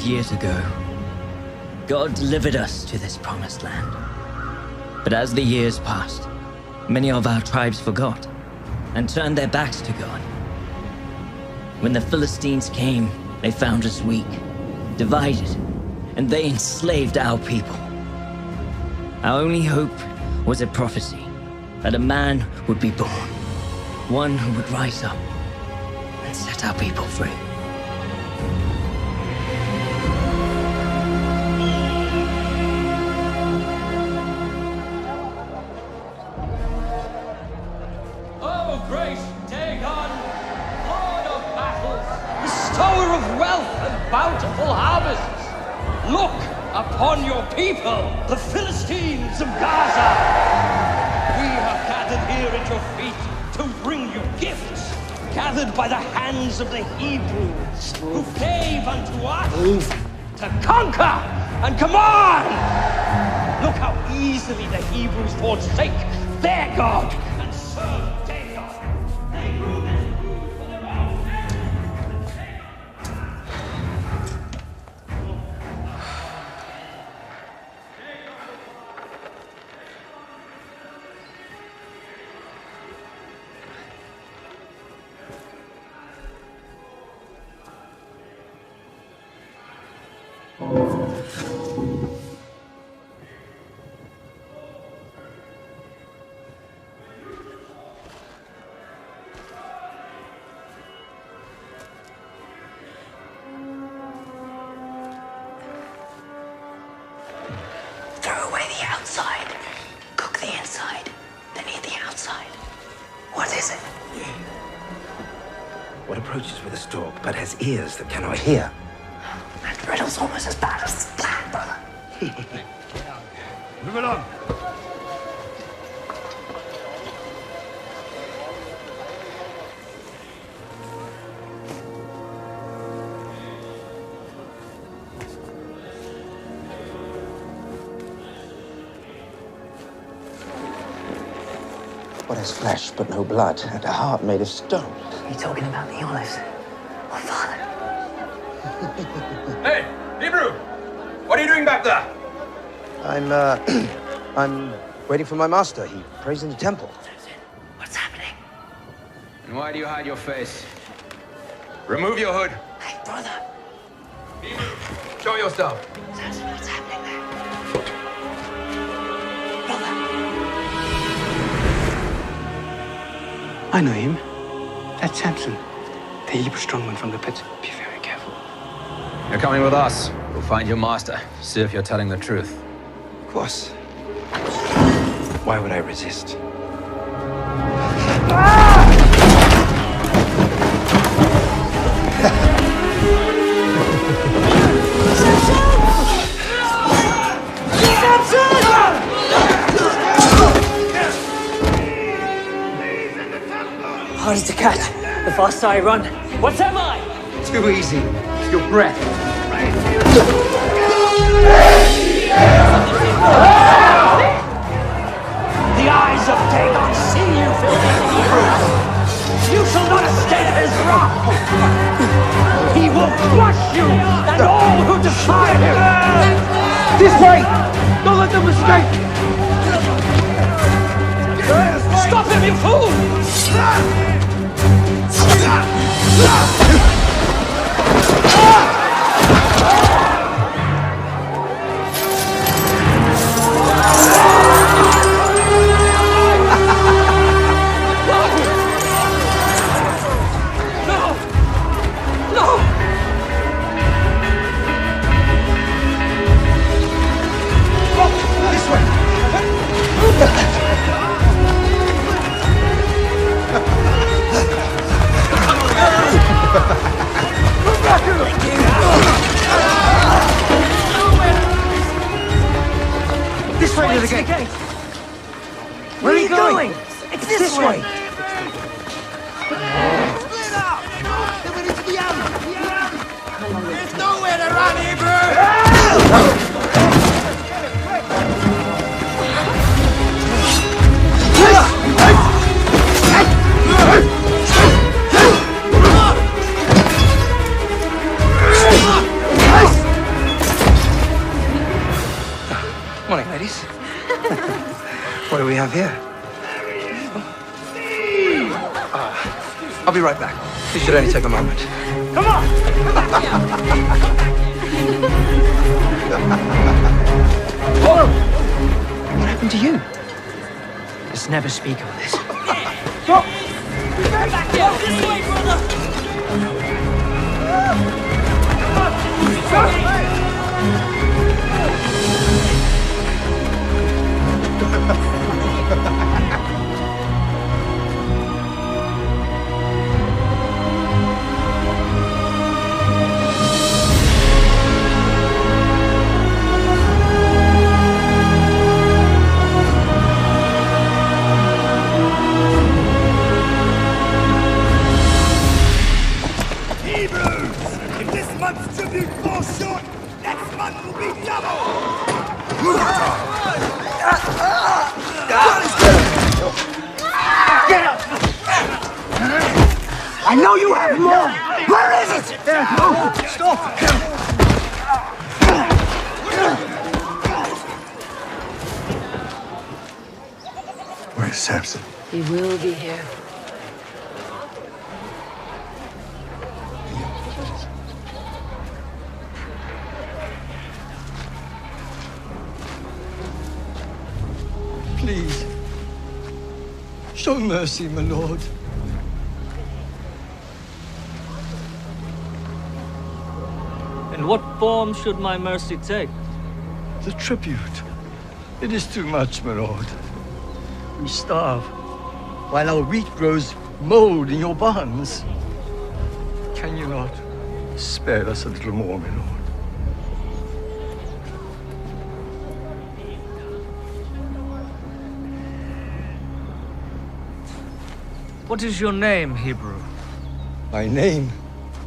Years ago, God delivered us to this promised land. But as the years passed, many of our tribes forgot and turned their backs to God. When the Philistines came, they found us weak, divided, and they enslaved our people. Our only hope was a prophecy that a man would be born, one who would rise up and set our people free. Bountiful harvests. Look upon your people, the Philistines of Gaza. We have gathered here at your feet to bring you gifts, gathered by the hands of the Hebrews, who gave unto us to conquer and command. Look how easily the Hebrews forsake their God and serve their God. They grew this food for their own. Throw away the outside, cook the inside, then eat the outside. What is it? What approaches with a stalk but has ears that cannot hear? That riddle's almost as bad as the plan, brother. Move along. What has flesh but no blood, and a heart made of stone? You talking about the olives? Oh, Father. Hey, Hebrew! What are you doing back there? I'm waiting for my master. He prays in the temple. What's happening? And why do you hide your face? Remove your hood. Hey, brother. Hebrew, show yourself. Samson, what's happening there? Brother. I know him. That's Samson, the Hebrew strongman from the pit. Be very careful. You're coming with us. We'll find your master. See if you're telling the truth. Of course. Why would I resist? Harder to catch. The faster I run. What's am I? Too easy. Your breath. The eyes of Dagon see you, filthy Hebrews. You shall not escape his wrath. He will crush you and all who defy him. This way! Don't let them escape! Stop him, you fool! This way to the gate. Where are you going? It's this way! Split up! Then we need to the alley! There's nowhere to run, Hebrew! Morning, ladies. What do we have here? I'll be right back. This should only take a moment. Come on! What happened to you? Let's never speak of this. Stop! Back here! This way, brother! I know you have more! Where is it? Stop! Where's Samson? He will be here. Please, show mercy, my lord. And what form should my mercy take? The tribute. It is too much, my lord. We starve, while our wheat grows mold in your barns. Can you not spare us a little more, my lord? What is your name, Hebrew? My name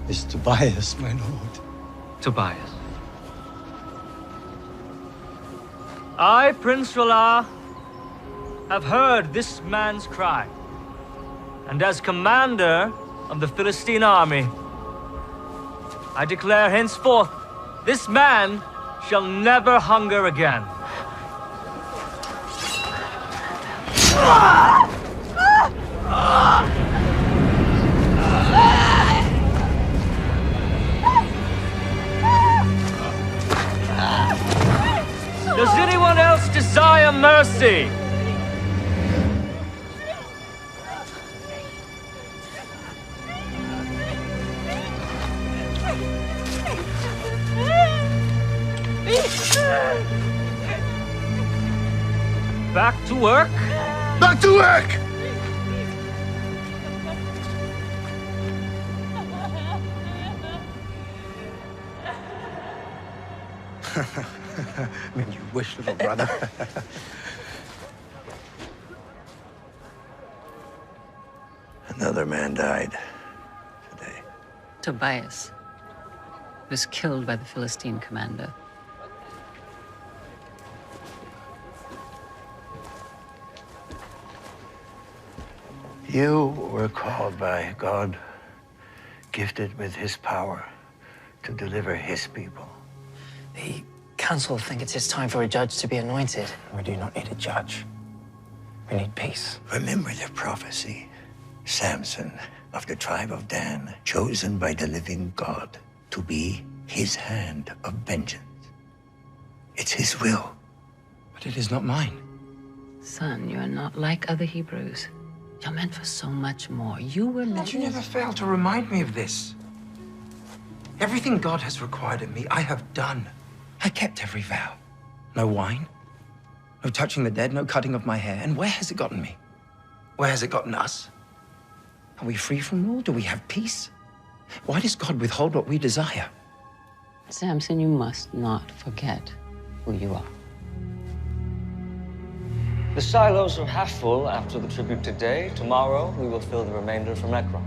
is Tobias, my lord. Tobias. I, Prince Ralah, have heard this man's cry, and as commander of the Philistine army, I declare henceforth, this man shall never hunger again. Does anyone else desire mercy? Back to work? Back to work! I mean, you wish, little brother. Another man died today. Tobias was killed by the Philistine commander. You were called by God, gifted with his power to deliver his people. The council think it's time for a judge to be anointed. We do not need a judge. We need peace. Remember the prophecy. Samson of the tribe of Dan, chosen by the living God to be his hand of vengeance. It's his will. But it is not mine. Son, you are not like other Hebrews. You're meant for so much more. You were meant. But you never fail to remind me of this. Everything God has required of me, I have done. I kept every vow. No wine, no touching the dead, no cutting of my hair. And where has it gotten me? Where has it gotten us? Are we free from rule? Do we have peace? Why does God withhold what we desire? Samson, you must not forget who you are. The silos are half full after the tribute today. Tomorrow, we will fill the remainder from Ekron.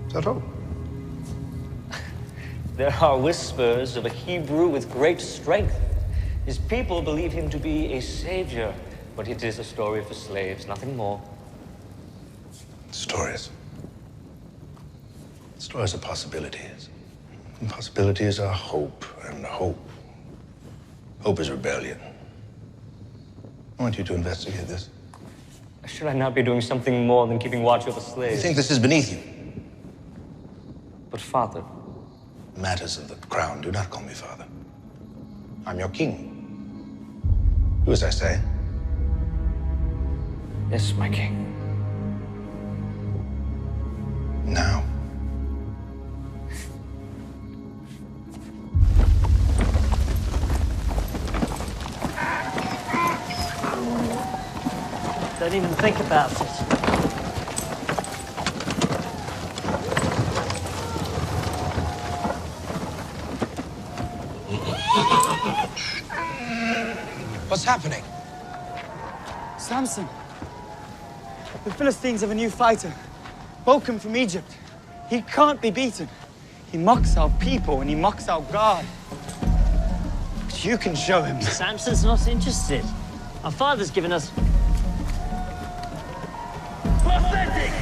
Is that all? There are whispers of a Hebrew with great strength. His people believe him to be a savior, but it is a story for slaves, nothing more. Stories. Stories are possibilities. And possibilities are hope, and hope is rebellion. I want you to investigate this. Should I not be doing something more than keeping watch over slaves? You think this is beneath you? But Father... Matters of the crown, do not call me father. I'm your king. Do as I say. Yes, my king. Now. Don't even think about it. What's happening? Samson. The Philistines have a new fighter. Welcome from Egypt. He can't be beaten. He mocks our people and he mocks our God. But you can show him. Samson's not interested. Our father's given us... Pathetic!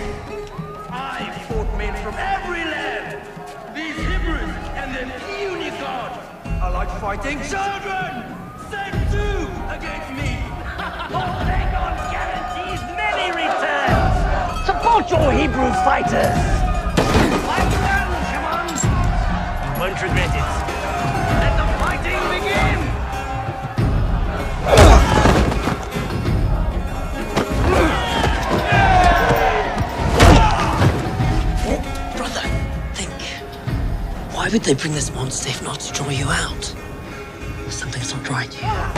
I fought men from every land. These Hebrews and their puny God are like fighting children. Send two against me. Dagon guarantees many returns. Support your Hebrew fighters. Fight well, Shimon. You won't regret it. Let the fighting begin. Brother, think. Why would they bring this monster if not to draw you out? Something's not right here.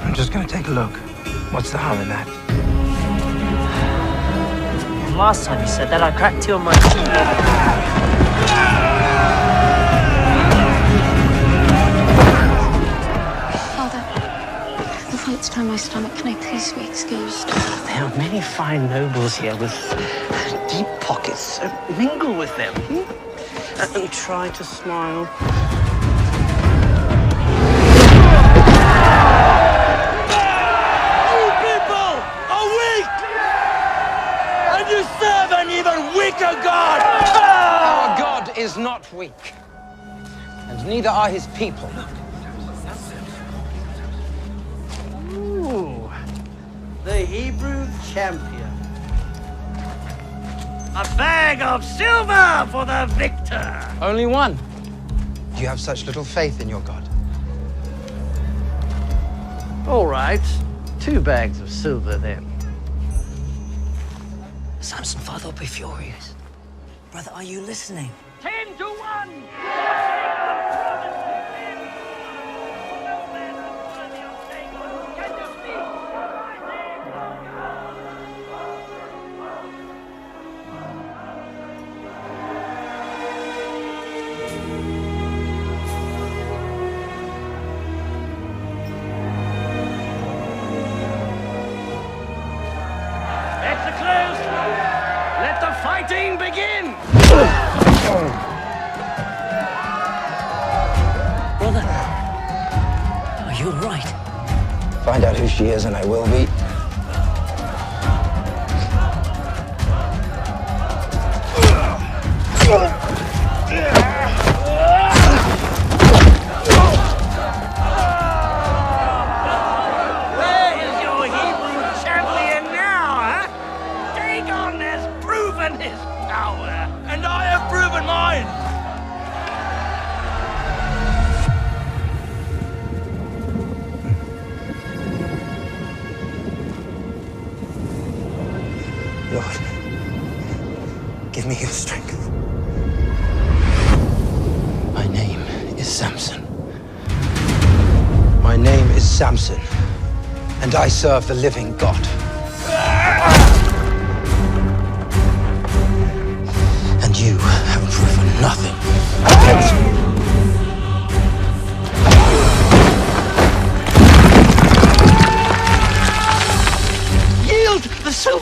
I'm just gonna take a look. What's the harm in that? Last time you said that, I cracked you on my... Father, the fight's down my stomach. Can I please be excused? There are many fine nobles here with deep pockets. Mingle with them. And try to smile. You serve an even weaker God! Our God is not weak. And neither are his people. Ooh, the Hebrew champion. A bag of silver for the victor. Only one. You have such little faith in your God. All right, 2 bags of silver then. Samson, Father will be furious. Brother, are you listening? 10 to 1! Let the fighting begin! Brother, are you all right? Find out who she is and I will be. Where is your Hebrew champion now, huh? Dagon has proven his power. And I have proven mine! Lord, give me your strength. My name is Samson. My name is Samson, and I serve the living God. And you have proven nothing.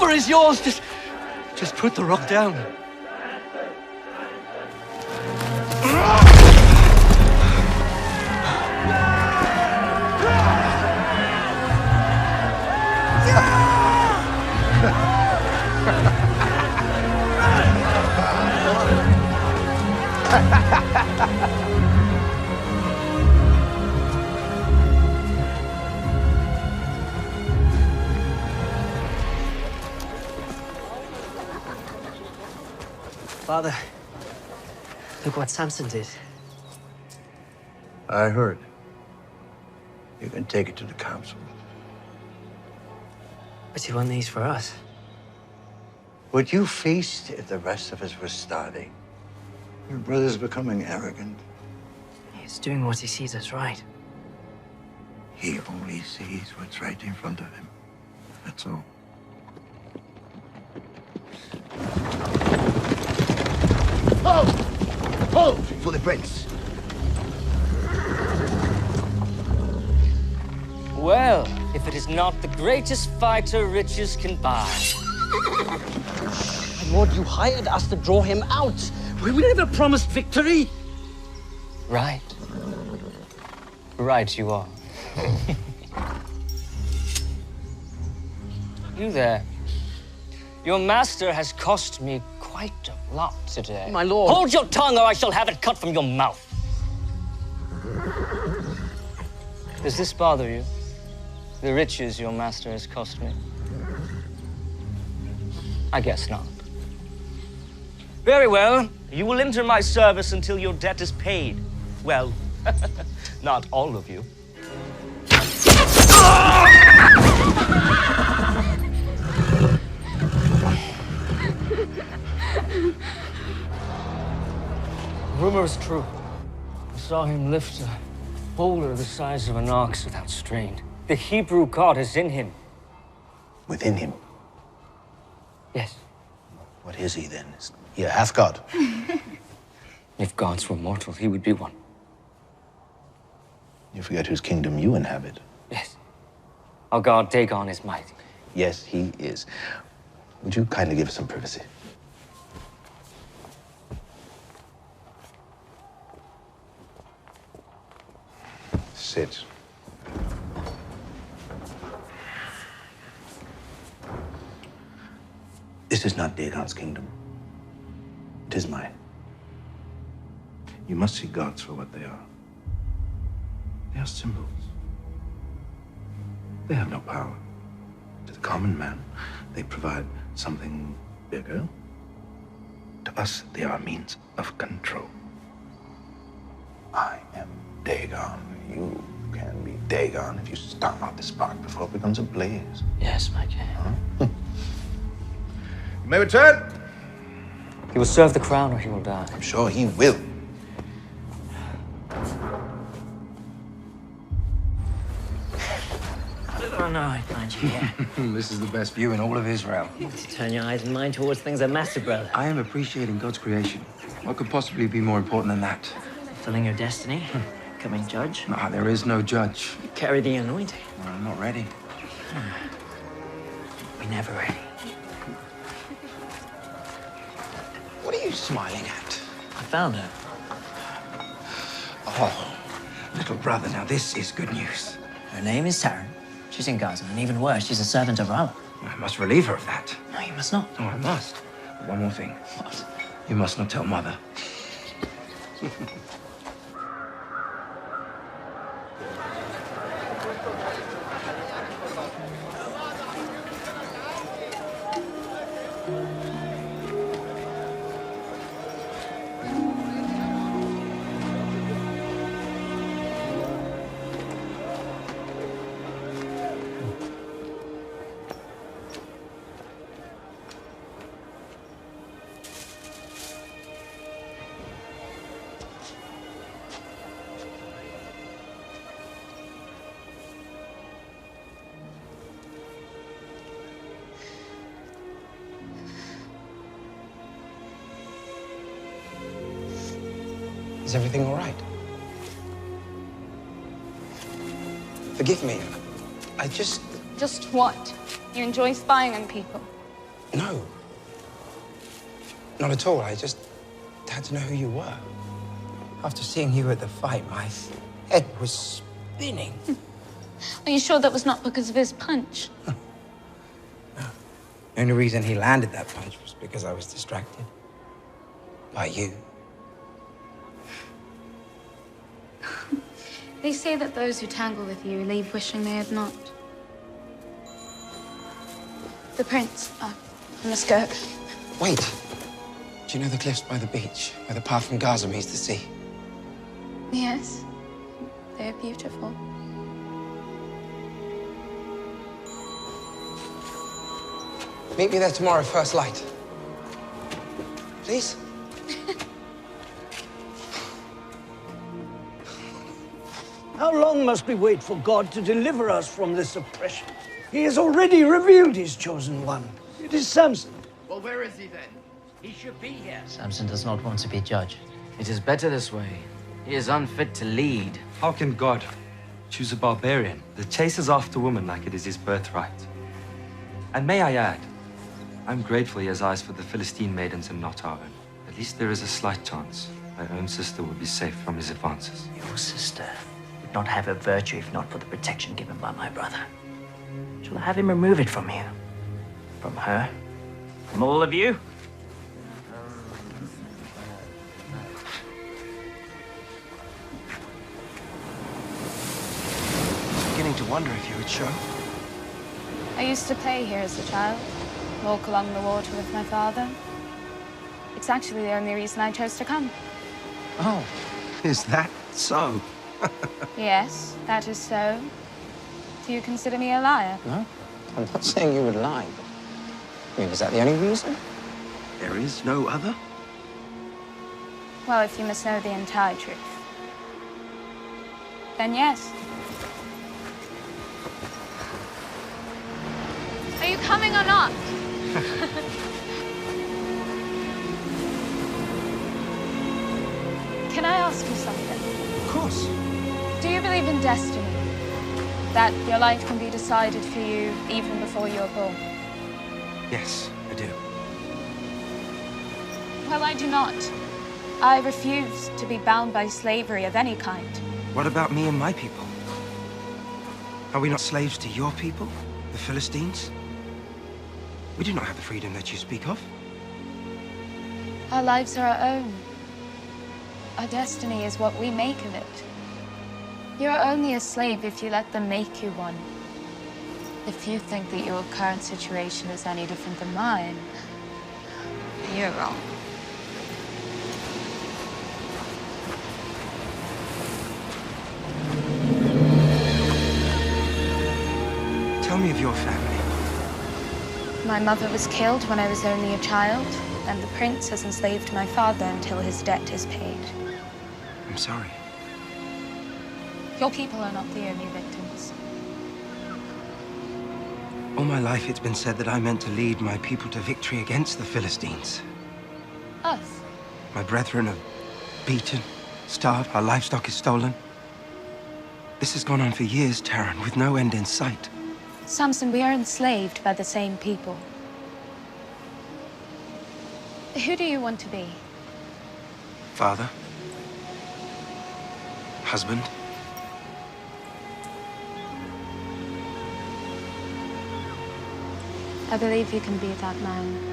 power is yours. Just put the rock down. Father, look what Samson did. I heard. You can take it to the council. But he won these for us. Would you feast if the rest of us were starving? Your brother's becoming arrogant. He's doing what he sees as right. He only sees what's right in front of him. That's all. Hold! Hold for the prince. Well, if it is not the greatest fighter riches can buy. My lord, you hired us to draw him out. We never promised victory. Right. Right you are. You there. Your master has cost me quite a lot today. My lord. Hold your tongue or I shall have it cut from your mouth. Does this bother you? The riches your master has cost me? I guess not. Very well. You will enter my service until your debt is paid. Well, not all of you. Rumor is true. I saw him lift a boulder the size of an ox without strain. The Hebrew God is in him. Within him? Yes. What is he then? Is he a half-god? If gods were mortal, he would be one. You forget whose kingdom you inhabit. Yes. Our god Dagon is mighty. Yes, he is. Would you kindly give us some privacy? Sit. This is not Dagon's kingdom. It is mine. You must see gods for what they are. They are symbols. They have no power. To the common man, they provide something bigger. To us, they are a means of control. I am Dagon. You can be Dagon if you stomp out this spark before it becomes a blaze. Yes, my king. Huh? You may return. He will serve the crown or he will die. I'm sure he will. Oh, no, I find you here. This is the best view in all of Israel. Turn your eyes and mind towards things that matter, brother. I am appreciating God's creation. What could possibly be more important than that? Fulfilling your destiny, becoming judge. No, there is no judge. You carry the anointing. Well, I'm not ready. We're never ready. What are you smiling at? I found her. Oh, little brother, now this is good news. Her name is Taryn. She's in Gaza, and even worse, she's a servant of Allah. I must relieve her of that. No, you must not. Oh, I must. But one more thing. What? You must not tell Mother. Is everything all right? Forgive me. I just... Just what? You enjoy spying on people? No. Not at all. I just had to know who you were. After seeing you at the fight, my head was spinning. Are you sure that was not because of his punch? No. The only reason he landed that punch was because I was distracted. By you. They say that those who tangle with you leave wishing they had not. The prince. Oh, I must go. Wait. Do you know the cliffs by the beach, where the path from Gaza meets the sea? Yes. They're beautiful. Meet me there tomorrow, first light. Please? How long must we wait for God to deliver us from this oppression? He has already revealed his chosen one. It is Samson. Well, where is he then? He should be here. Samson does not want to be judge. It is better this way. He is unfit to lead. How can God choose a barbarian that chases after women like it is his birthright? And may I add, I'm grateful he has eyes for the Philistine maidens and not our own. At least there is a slight chance my own sister will be safe from his advances. Your sister would not have a virtue if not for the protection given by my brother. Shall I have him remove it from you? From her? From all of you? I'm beginning to wonder if you would show. I used to play here as a child, walk along the water with my father. It's actually the only reason I chose to come. Oh, is that so? Yes, that is so. Do you consider me a liar? No, I'm not saying you would lie, but... I mean, is that the only reason? There is no other? Well, if you must know the entire truth, then yes. Are you coming or not? Can I ask you something? Of course. Do you believe in destiny? That your life can be decided for you even before you're born? Yes, I do. Well, I do not. I refuse to be bound by slavery of any kind. What about me and my people? Are we not slaves to your people, the Philistines? We do not have the freedom that you speak of. Our lives are our own. Our destiny is what we make of it. You're only a slave if you let them make you one. If you think that your current situation is any different than mine, you're wrong. Tell me of your family. My mother was killed when I was only a child, and the prince has enslaved my father until his debt is paid. I'm sorry. Your people are not the only victims. All my life it's been said that I meant to lead my people to victory against the Philistines. Us? My brethren are beaten, starved, our livestock is stolen. This has gone on for years, Taran, with no end in sight. Samson, we are enslaved by the same people. Who do you want to be? Father. Husband. I believe you can be that man.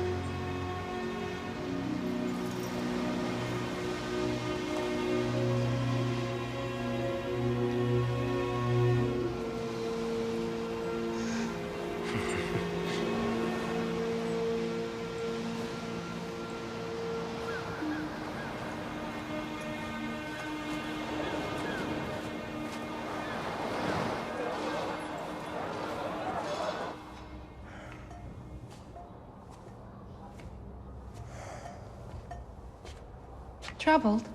Troubled?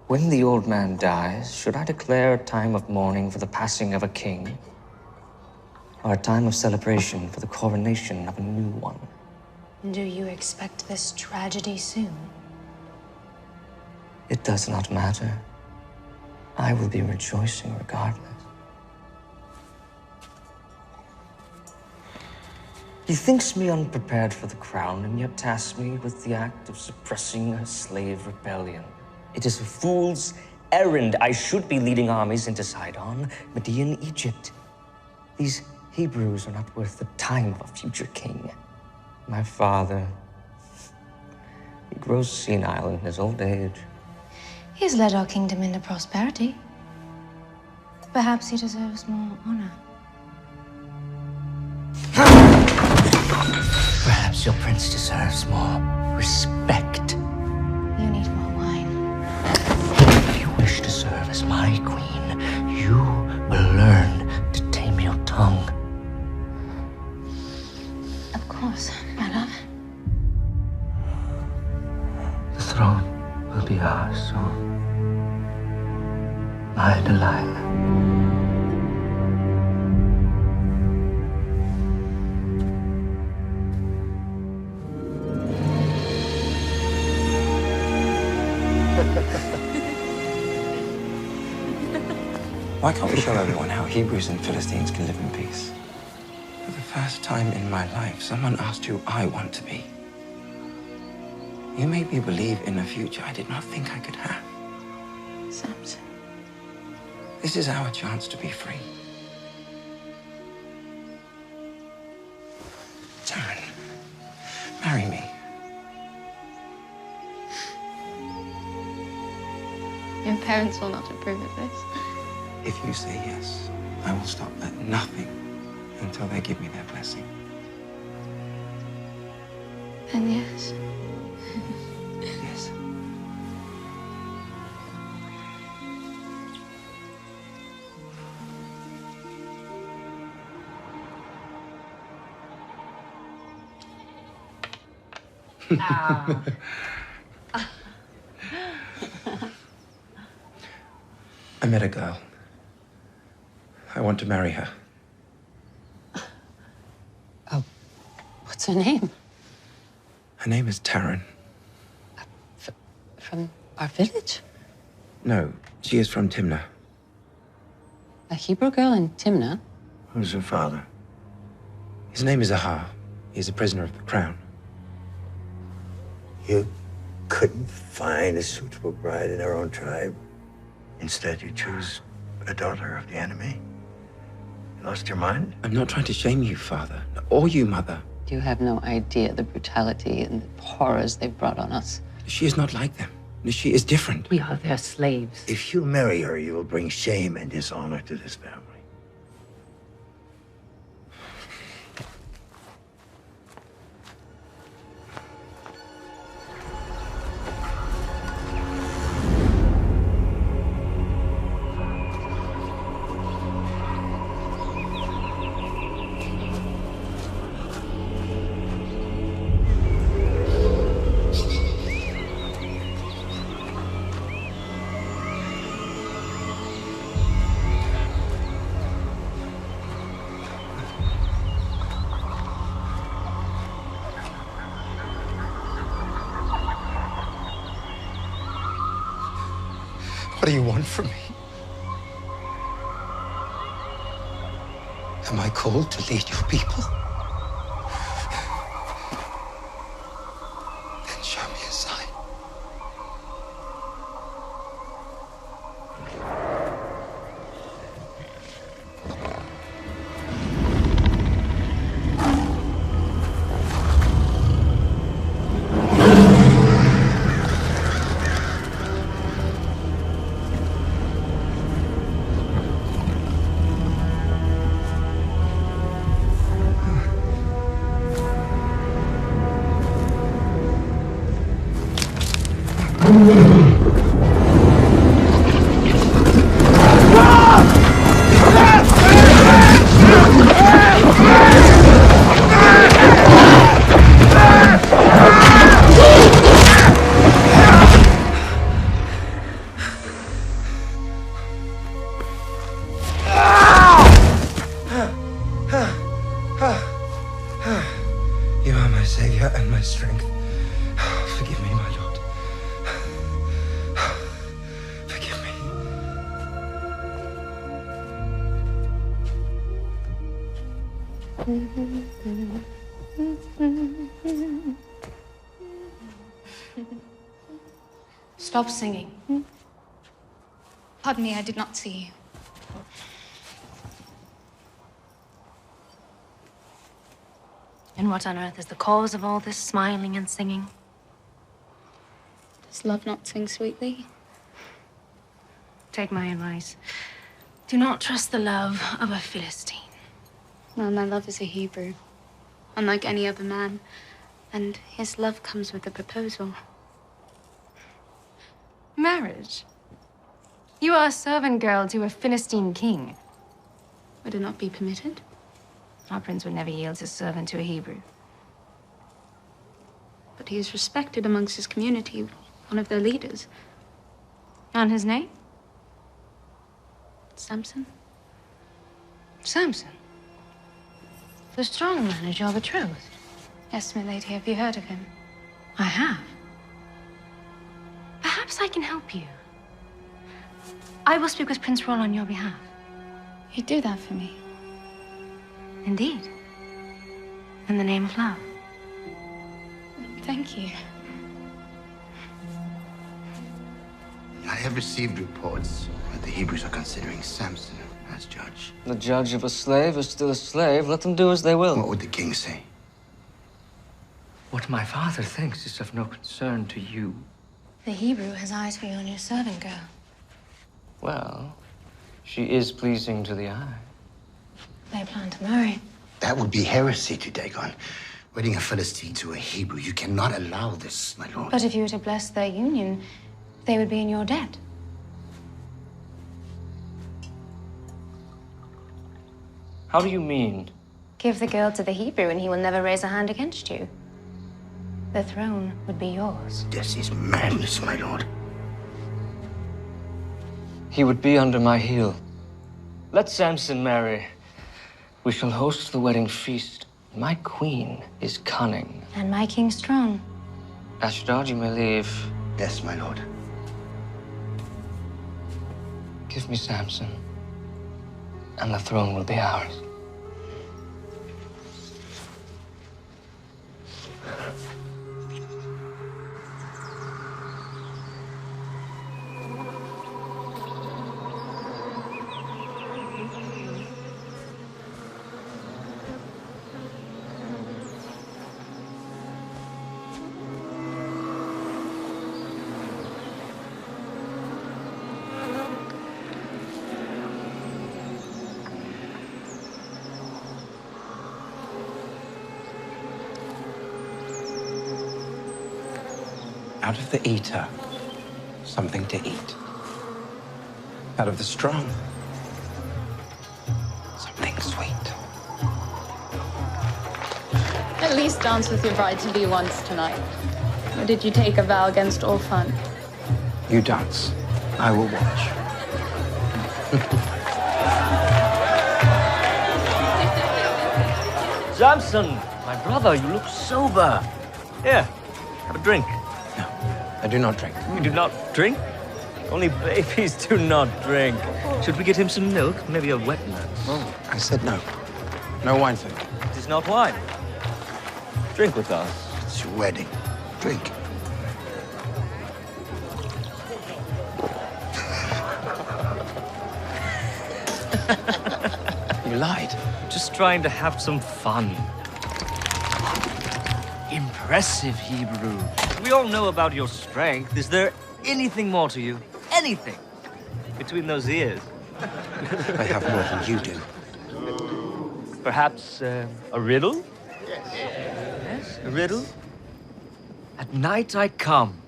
When the old man dies, should I declare a time of mourning for the passing of a king? Or a time of celebration for the coronation of a new one? Do you expect this tragedy soon? It does not matter. I will be rejoicing regardless. He thinks me unprepared for the crown, and yet tasks me with the act of suppressing a slave rebellion. It is a fool's errand. I should be leading armies into Sidon, Median, Egypt. These Hebrews are not worth the time of a future king. My father, he grows senile in his old age. He has led our kingdom into prosperity. Perhaps he deserves more honor. Perhaps your prince deserves more respect. You need more wine. If you wish to serve as my queen, you will learn to tame your tongue. Of course, my love. The throne will be ours soon. My Delilah. Why can't we show everyone how Hebrews and Philistines can live in peace? For the first time in my life, someone asked who I want to be. You made me believe in a future I did not think I could have. Samson. This is our chance to be free. Taryn, marry me. Your parents will not approve of this. If you say yes, I will stop at nothing until they give me their blessing. Then yes. Yes. I met a girl. I want to marry her. Oh, what's her name? Her name is Taryn. From our village? No, she is from Timnah. A Hebrew girl in Timnah? Who's her father? His name is Ahar. He's a prisoner of the crown. You couldn't find a suitable bride in our own tribe. Instead, you choose a daughter of the enemy. You lost your mind? I'm not trying to shame you, Father, or you, Mother. You have no idea the brutality and the horrors they've brought on us. She is not like them. She is different. We are their slaves. If you marry her, you will bring shame and dishonor to this family. What do you want from me? Am I called to lead your people? Then show me a sign. You are my savior and my strength. Forgive me, my Lord. Forgive me. Stop singing. Pardon me, I did not see you. And what on earth is the cause of all this smiling and singing? Does love not sing sweetly? Take my advice. Do not trust the love of a Philistine. Well, my love is a Hebrew, unlike any other man, and his love comes with a proposal. Marriage? You are a servant girl to a Philistine king. Would it not be permitted? Our prince would never yield his servant to a Hebrew. But he is respected amongst his community, one of their leaders. And his name? Samson. Samson? The strong man is your betrothed? Yes, my lady. Have you heard of him? I have. Perhaps I can help you. I will speak with Prince Roll on your behalf. You'd do that for me? Indeed. In the name of love. Thank you. I have received reports that the Hebrews are considering Samson as judge. The judge of a slave is still a slave. Let them do as they will. What would the king say? What my father thinks is of no concern to you. The Hebrew has eyes for you and your servant girl. Well, she is pleasing to the eye. They plan to marry. That would be heresy to Dagon. Wedding a Philistine to a Hebrew. You cannot allow this, my lord. But if you were to bless their union, they would be in your debt. How do you mean? Give the girl to the Hebrew and he will never raise a hand against you. The throne would be yours. This is madness, my lord. He would be under my heel. Let Samson marry. We shall host the wedding feast. My queen is cunning. And my king strong. Ashdod, you may leave. Yes, my lord. Give me Samson, and the throne will be ours. Out of the eater, something to eat. Out of the strong, something sweet. At least dance with your bride-to-be once tonight. Or did you take a vow against all fun? You dance. I will watch. Samson, my brother, you look sober. Here, have a drink. I do not drink. You do not drink? Only babies do not drink. Should we get him some milk? Maybe a wet nut? Oh, I said no. No wine for me. It is not wine. Drink with us. It's your wedding. Drink. You lied. Just trying to have some fun. Impressive, Hebrew. We all know about your strength. Is there anything more to you? Anything? Between those ears? I have more than you do. Perhaps a riddle? Yes, a riddle. At night I come,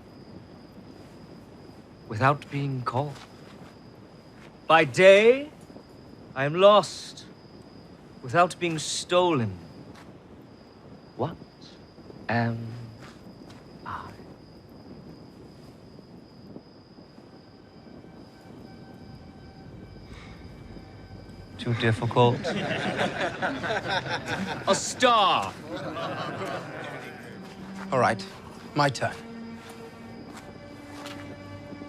without being called. By day, I am lost, without being stolen. What am I? Too difficult? A star! All right, my turn.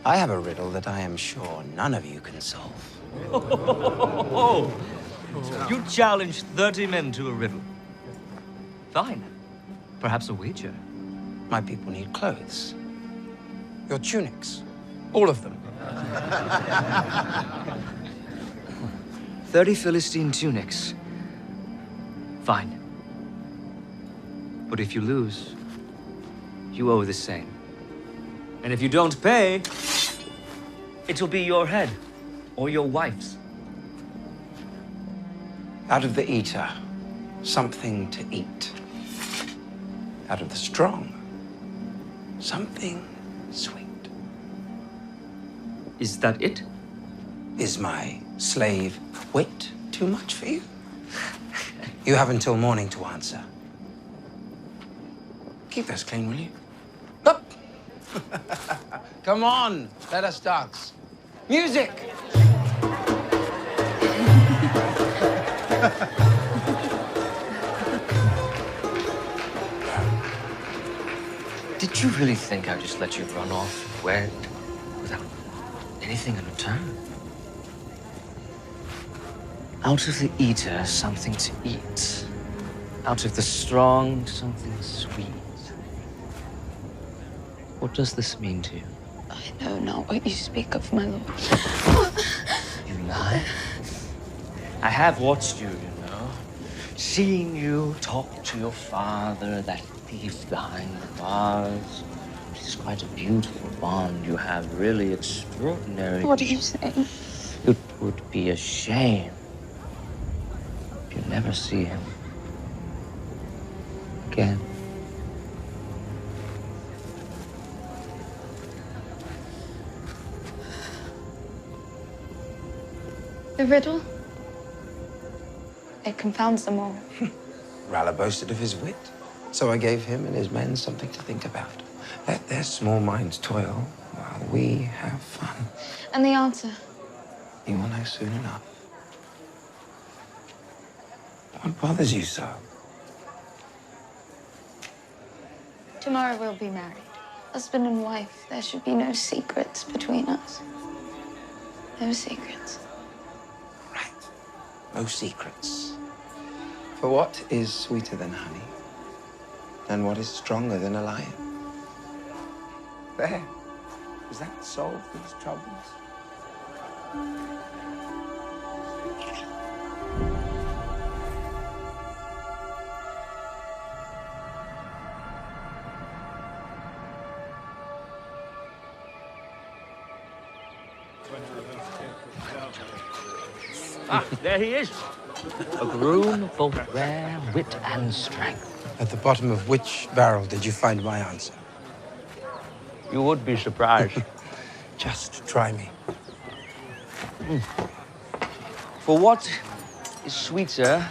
I have a riddle that I am sure none of you can solve. You challenged 30 men to a riddle. Fine. Perhaps a wager? My people need clothes. Your tunics. All of them. 30 Philistine tunics. Fine. But if you lose, you owe the same. And if you don't pay, it'll be your head or your wife's. Out of the eater, something to eat. Out of the strong, something sweet. Is that it? Is my slave wit too much for you? You have until morning to answer. Keep those clean, will you? Up! Come on, let us dance. Music! Did you really think I'd just let you run off wed without anything in return? Out of the eater, something to eat. Out of the strong, something sweet. What does this mean to you? I know not what you speak of, my lord. You lie? I have watched you, you know. Seen you talk to your father, that thief behind the bars. It is quite a beautiful bond you have, really extraordinary. What are you saying? It would be a shame if you never see him again. The riddle? It confounds them all. Ralla boasted of his wit, so I gave him and his men something to think about. Let their small minds toil while we have fun. And the answer? You will know soon enough. What bothers you so? Tomorrow we'll be married. Husband and wife. There should be no secrets between us. No secrets. No secrets. For what is sweeter than honey? And what is stronger than a lion? There. Does that solve these troubles? Ah, there he is. A groom of both rare wit and strength. At the bottom of which barrel did you find my answer? You would be surprised. Just try me. For what is sweeter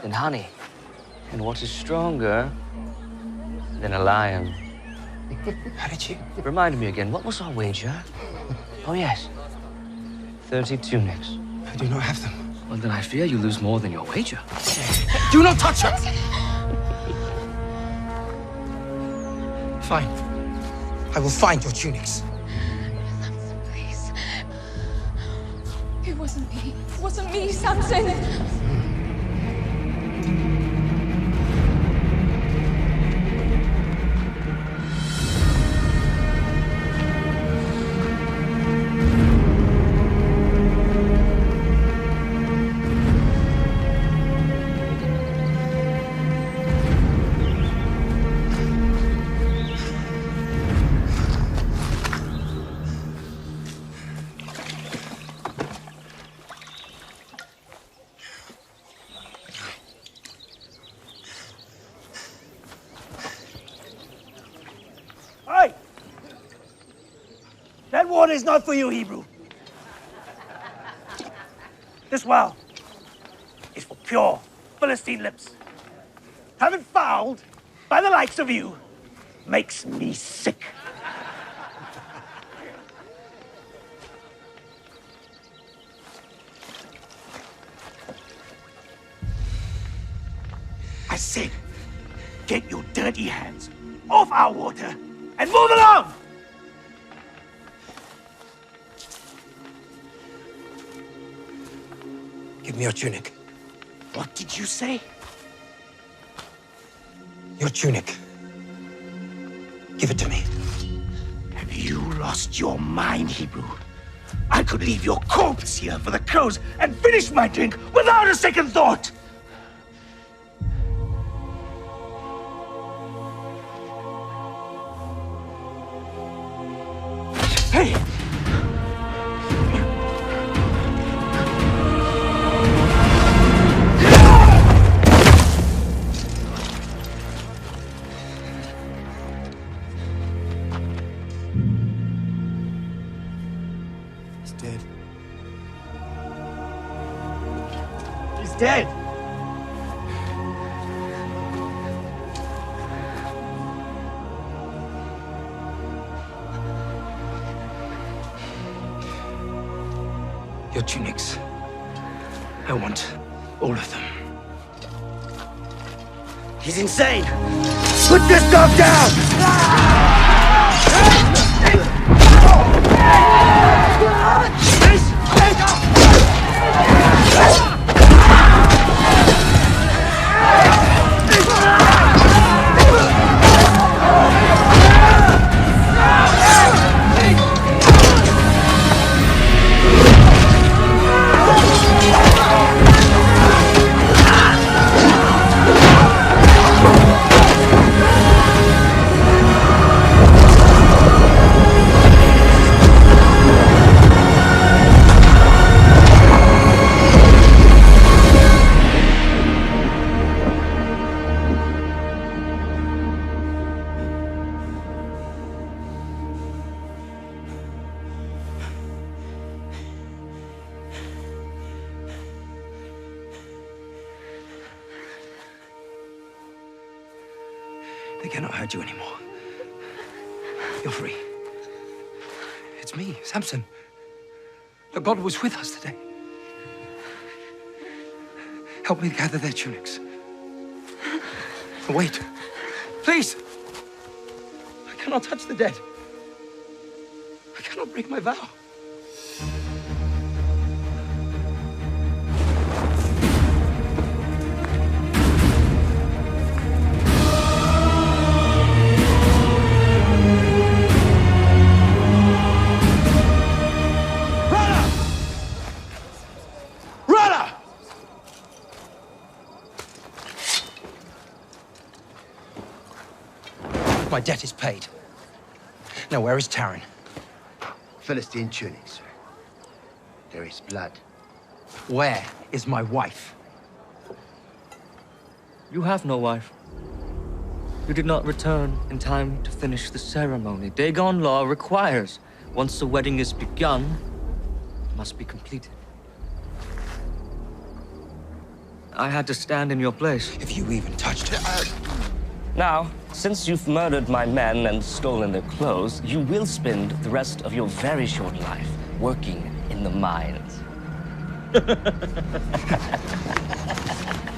than honey? And what is stronger than a lion? How did you? Remind me again, what was our wager? Oh, yes. 30 tunics. I do not have them. Well, then I fear you lose more than your wager. Do not touch her! Fine. I will find your tunics. Please. It wasn't me. It wasn't me, Samson. That water is not for you, Hebrew. This well is for pure Philistine lips. Having fouled by the likes of you makes me sick. I say, get your dirty hands off our water and move along! Give me your tunic. What did you say? Your tunic. Give it to me. Have you lost your mind, Hebrew? I could leave your corpse here for the crows and finish my drink without a second thought. Hey! Dead. Your tunics. I want all of them. He's insane! Put this dog down! They cannot hurt you anymore. You're free. It's me, Samson. Look, God was with us today. Help me gather their tunics. Wait. Please. I cannot touch the dead. I cannot break my vow. My debt is paid. Now, where is Taran? Philistine tunic, sir. There is blood. Where is my wife? You have no wife. You did not return in time to finish the ceremony. Dagon law requires, once the wedding is begun, it must be completed. I had to stand in your place. If you even touched her. Now, since you've murdered my men and stolen their clothes, you will spend the rest of your very short life working in the mines.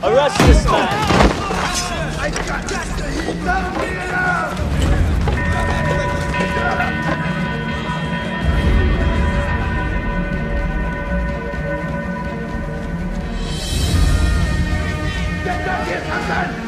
Arrest this man! Get back here, Samson!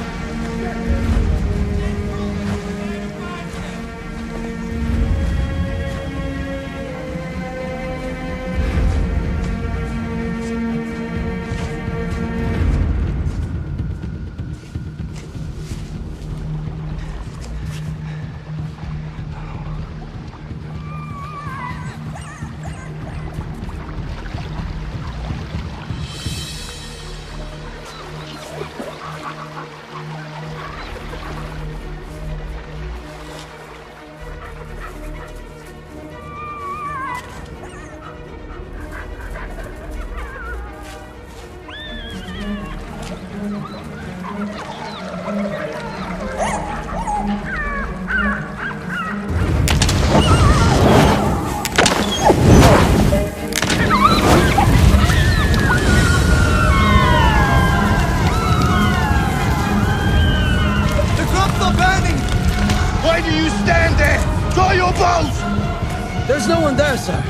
There's no one there, sir.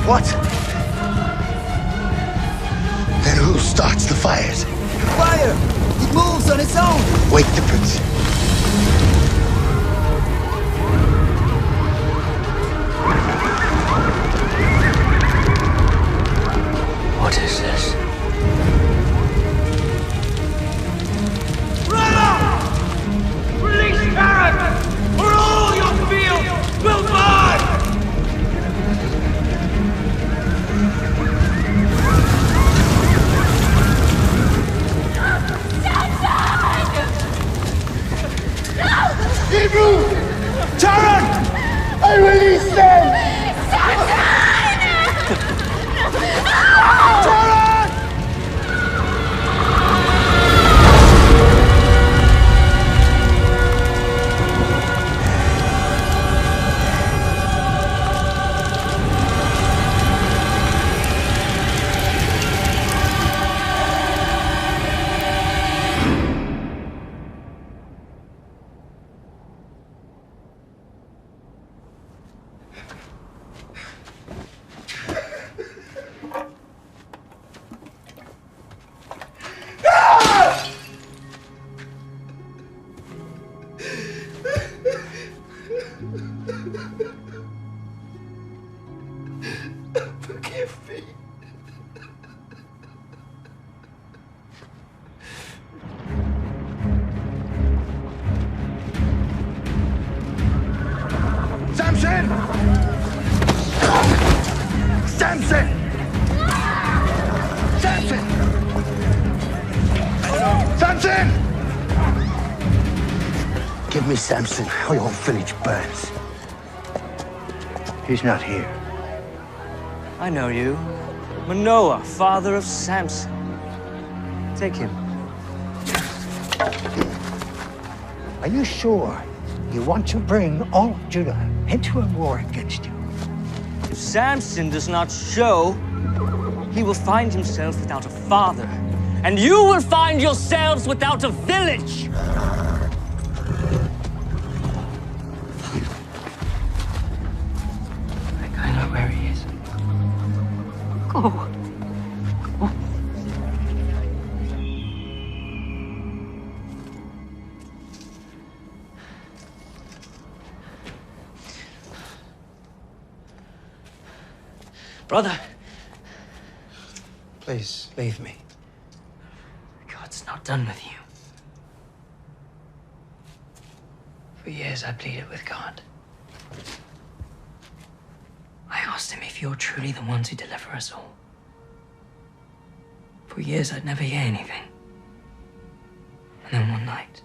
What? Then who starts the fires? Fire! It moves on its own! Wake the prince. What is this? Release Karen, or all your fields will burn! Hebrew! Taran! I release them! Taran! Forgive me. Samson! Samson! Samson! Samson! Give me Samson, or your village burns. He's not here. I know you. Manoah, father of Samson. Take him. Are you sure you want to bring all of Judah into a war against you? If Samson does not show, he will find himself without a father, and you will find yourselves without a village. I know where he is. Go. Brother, Please, leave me. God's not done with you. For years I pleaded with God. I asked him if you're truly the ones who deliver us all. For years I'd never hear anything. And then one night,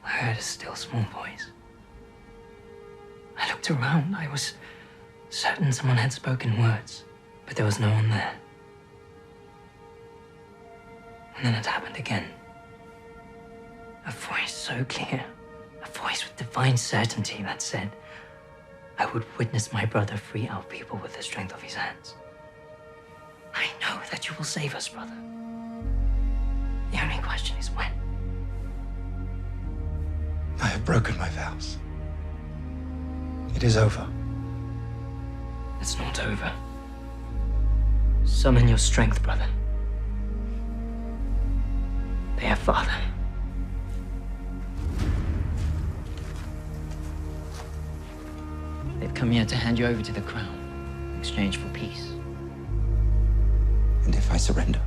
I heard a still small voice. I looked around. I was certain someone had spoken words, but there was no one there. And then it happened again. A voice so clear, a voice with divine certainty that said, I would witness my brother free our people with the strength of his hands. I know that you will save us, brother. The only question is when. I have broken my vows. It is over. It's not over. Summon your strength, brother. There, Father. They've come here to hand you over to the crown in exchange for peace. And if I surrender?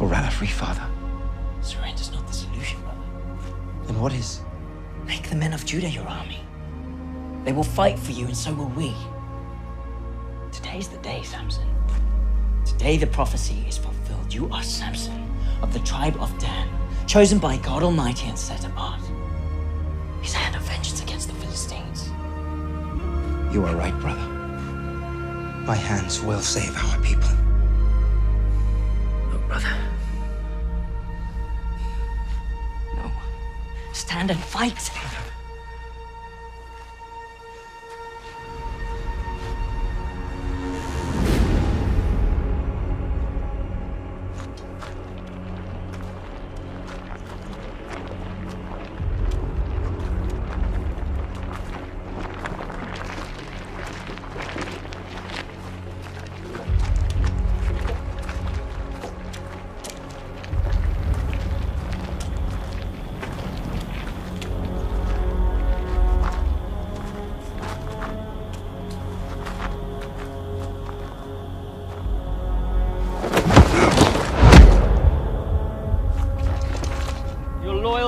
Or rather, free father? Surrender's not the solution, brother. Then what is? Make the men of Judah your army. They will fight for you, and so will we. Today's the day, Samson. Today the prophecy is fulfilled. You are Samson, of the tribe of Dan, chosen by God Almighty and set apart. His hand of vengeance against the Philistines. You are right, brother. My hands will save our people. No, brother. No. Stand and fight.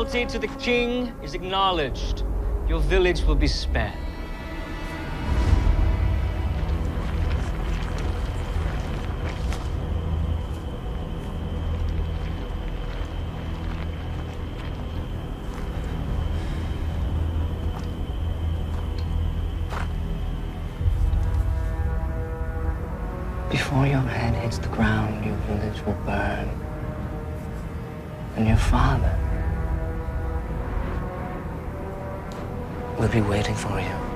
loyalty to the king is acknowledged, your village will be spared. Before your head hits the ground, your village will burn. And your father will be waiting for you.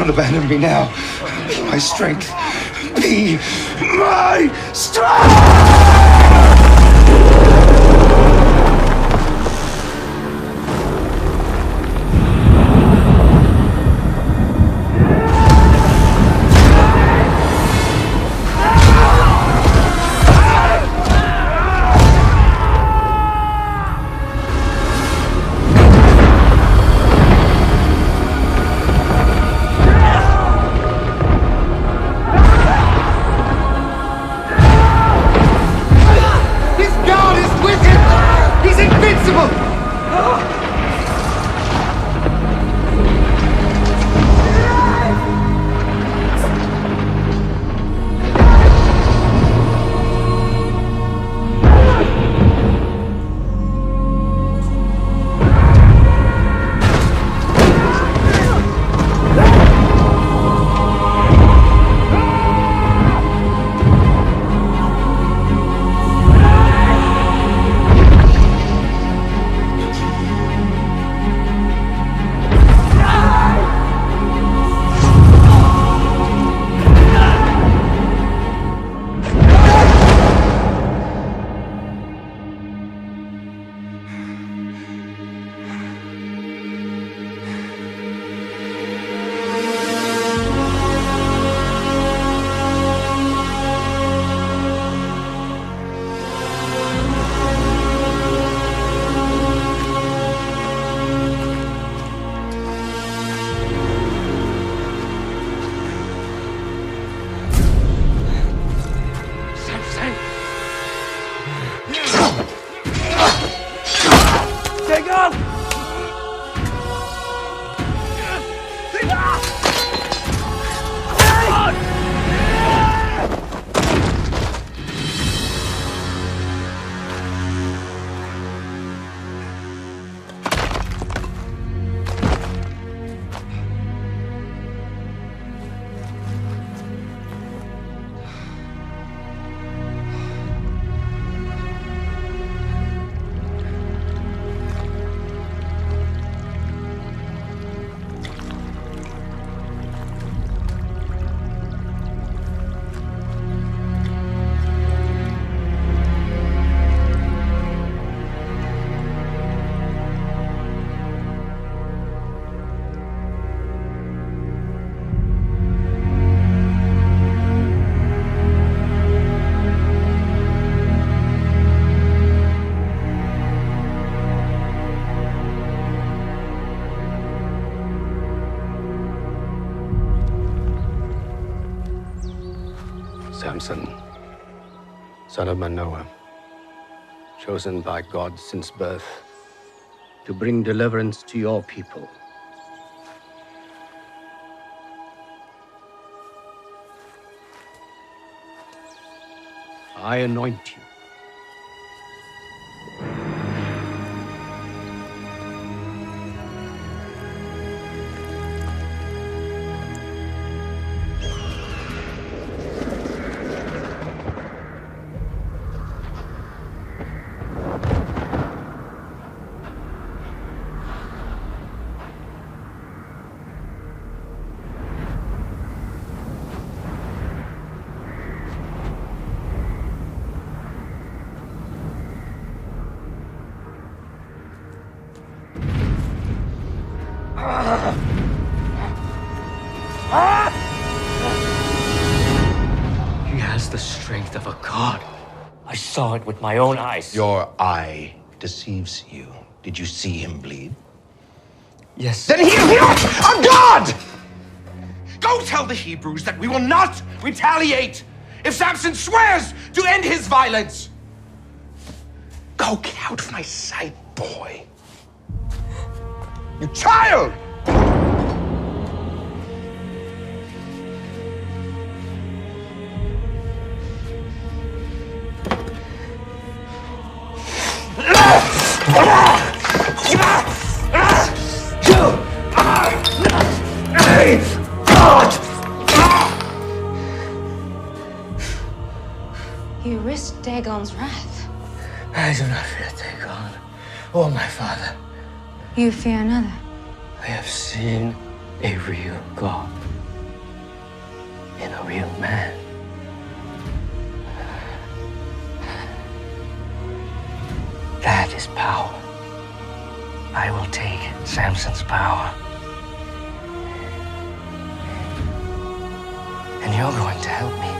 Abandon me now. Be my strength. Be my strength! Samson, son of Manoah, chosen by God since birth to bring deliverance to your people. I anoint you. He has the strength of a god. I saw it with my own eyes. Your eye deceives you. Did you see him bleed? Yes. Then he is not a god! Go tell the Hebrews that we will not retaliate if Samson swears to end his violence. Go, get out of my sight, boy. You child! You risked Dagon's wrath. I do not fear Dagon or my father. You fear another. I have seen a real God in a real man. That is power. I will take Samson's power. And you're going to help me.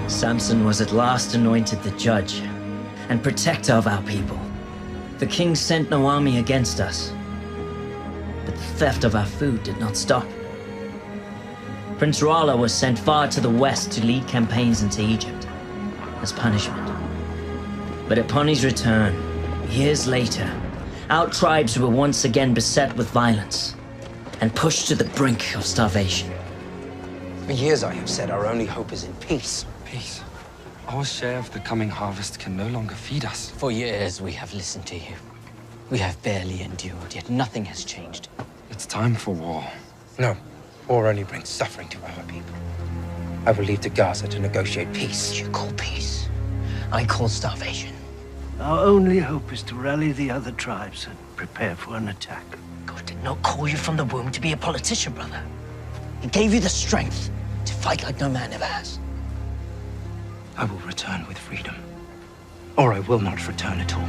Samson was at last anointed the judge and protector of our people. The king sent no army against us, but the theft of our food did not stop. Prince Rala was sent far to the west to lead campaigns into Egypt as punishment. But upon his return, years later, our tribes were once again beset with violence and pushed to the brink of starvation. For years I have said our only hope is in peace. Peace. Our share of the coming harvest can no longer feed us. For years we have listened to you. We have barely endured, yet nothing has changed. It's time for war. No, war only brings suffering to our people. I will leave to Gaza to negotiate peace. You call peace. I call starvation. Our only hope is to rally the other tribes and prepare for an attack. God did not call you from the womb to be a politician, brother. He gave you the strength to fight like no man ever has. I will return with freedom, or I will not return at all.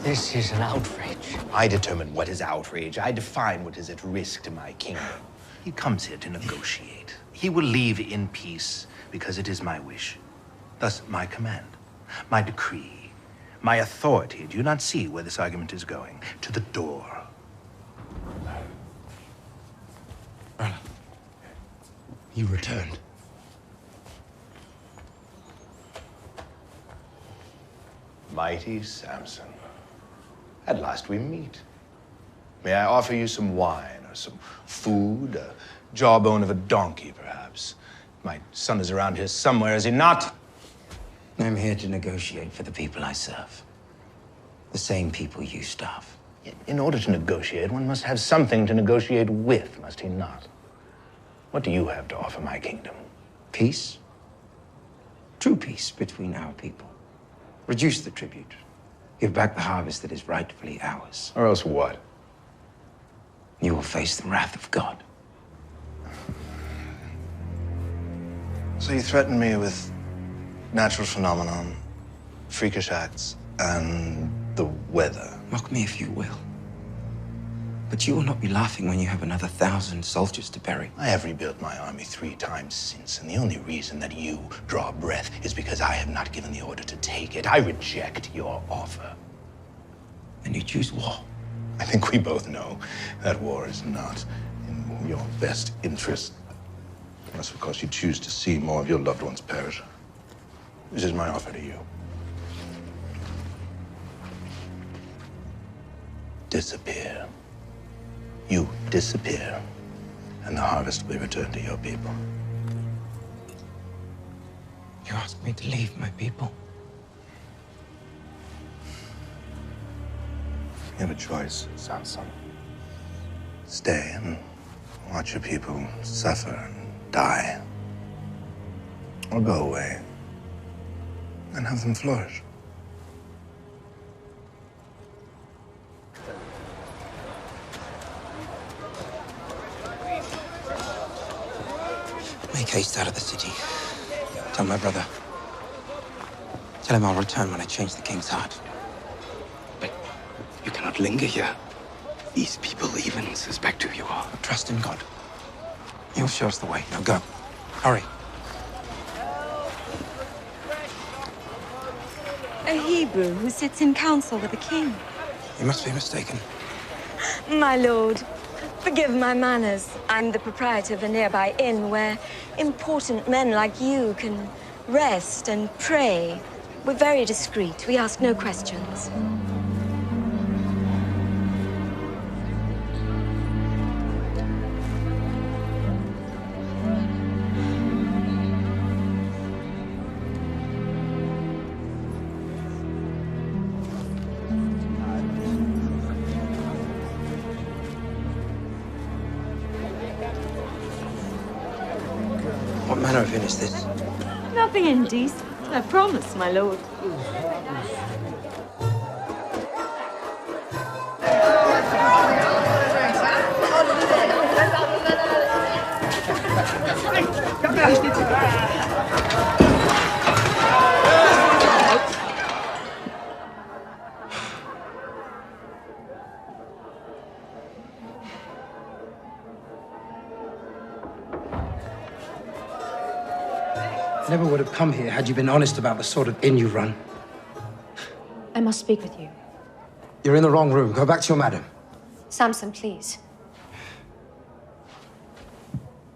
This is an outrage. I determine what is outrage. I define what is at risk to my kingdom. He comes here to negotiate. He will leave in peace because it is my wish. Thus, my command, my decree, my authority. Do you not see where this argument is going? To the door. You returned. Mighty Samson. At last we meet. May I offer you some wine or some food, a jawbone of a donkey, perhaps? My son is around here somewhere, is he not? I'm here to negotiate for the people I serve. The same people you starve. In order to negotiate, one must have something to negotiate with, must he not? What do you have to offer my kingdom? Peace. True peace between our people. Reduce the tribute. Give back the harvest that is rightfully ours. Or else what? You will face the wrath of God. So you threaten me with natural phenomenon, freakish acts, and the weather. Mock me if you will. But you will not be laughing when you have another 1,000 soldiers to bury. I have rebuilt my army 3 times since, and the only reason that you draw breath is because I have not given the order to take it. I reject your offer. And you choose war. I think we both know that war is not in your best interest. That's because you choose to see more of your loved ones perish. This is my offer to you. Disappear. You disappear, and the harvest will be returned to your people. You ask me to leave my people? You have a choice, Samson. Stay and watch your people suffer and die. Or go away and have them flourish. Make haste out of the city. Tell my brother. Tell him I'll return when I change the king's heart. But you cannot linger here. These people even suspect who you are. Trust in God. He'll show us the way. Now go. Hurry. A Hebrew who sits in council with the king. You must be mistaken. My lord, forgive my manners. I'm the proprietor of a nearby inn where important men like you can rest and pray. We're very discreet. We ask no questions. What manner of inn is this? Nothing indecent, I promise, my lord. I never would have come here had you been honest about the sort of inn you run. I must speak with you. You're in the wrong room. Go back to your madam. Samson, please.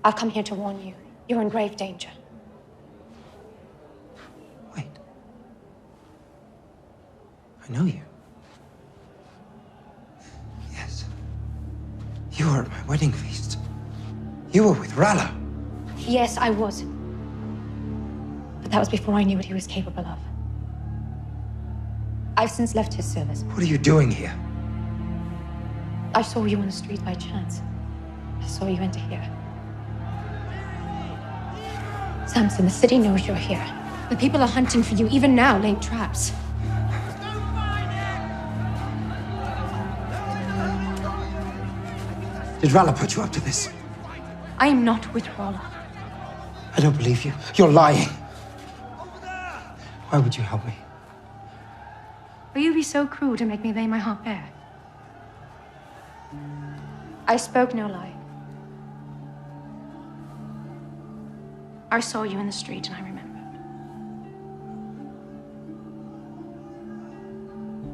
I've come here to warn you. You're in grave danger. I know you. Yes. You were at my wedding feast. You were with Rala. Yes, I was. But that was before I knew what he was capable of. I've since left his service. What are you doing here? I saw you on the street by chance. I saw you enter here. Samson, the city knows you're here. The people are hunting for you, even now, laying traps. Did Rala put you up to this? I am not with Rala. I don't believe you. You're lying. Why would you help me? Will you be so cruel to make me lay my heart bare? I spoke no lie. I saw you in the street and I remembered.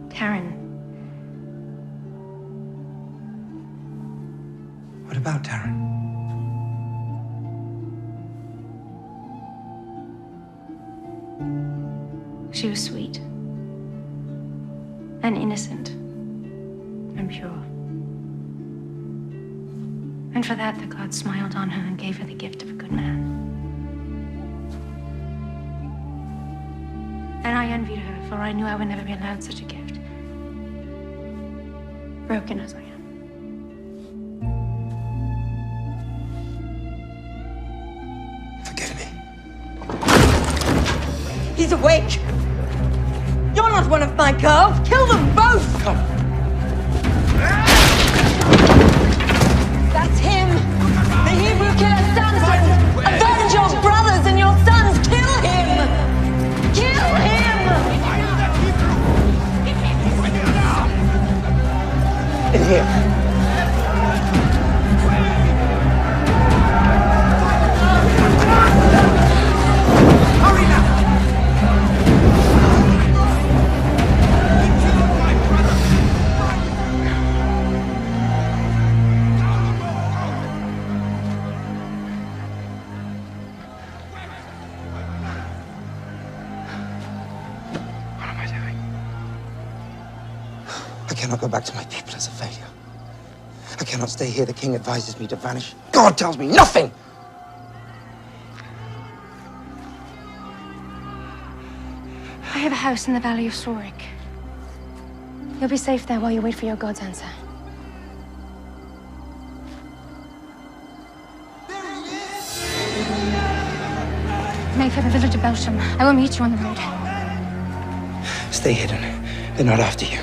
Karen. What about Taryn? She was sweet and innocent and pure. And for that, the gods smiled on her and gave her the gift of a good man. And I envied her, for I knew I would never be allowed such a gift. Broken as I am. He's awake! You're not one of my girls. Kill them both. Come. That's him. The Hebrew killer Samson. Avenge your brothers and your sons. Kill him. Kill him. In here. Hurry now! What am I doing? I cannot go back to my people as a failure. I cannot stay here. The king advises me to vanish. God tells me nothing! I have a house in the Valley of Sorik. You'll be safe there while you wait for your God's answer. Make for the village of Belsham. I will meet you on the road. Stay hidden. They're not after you.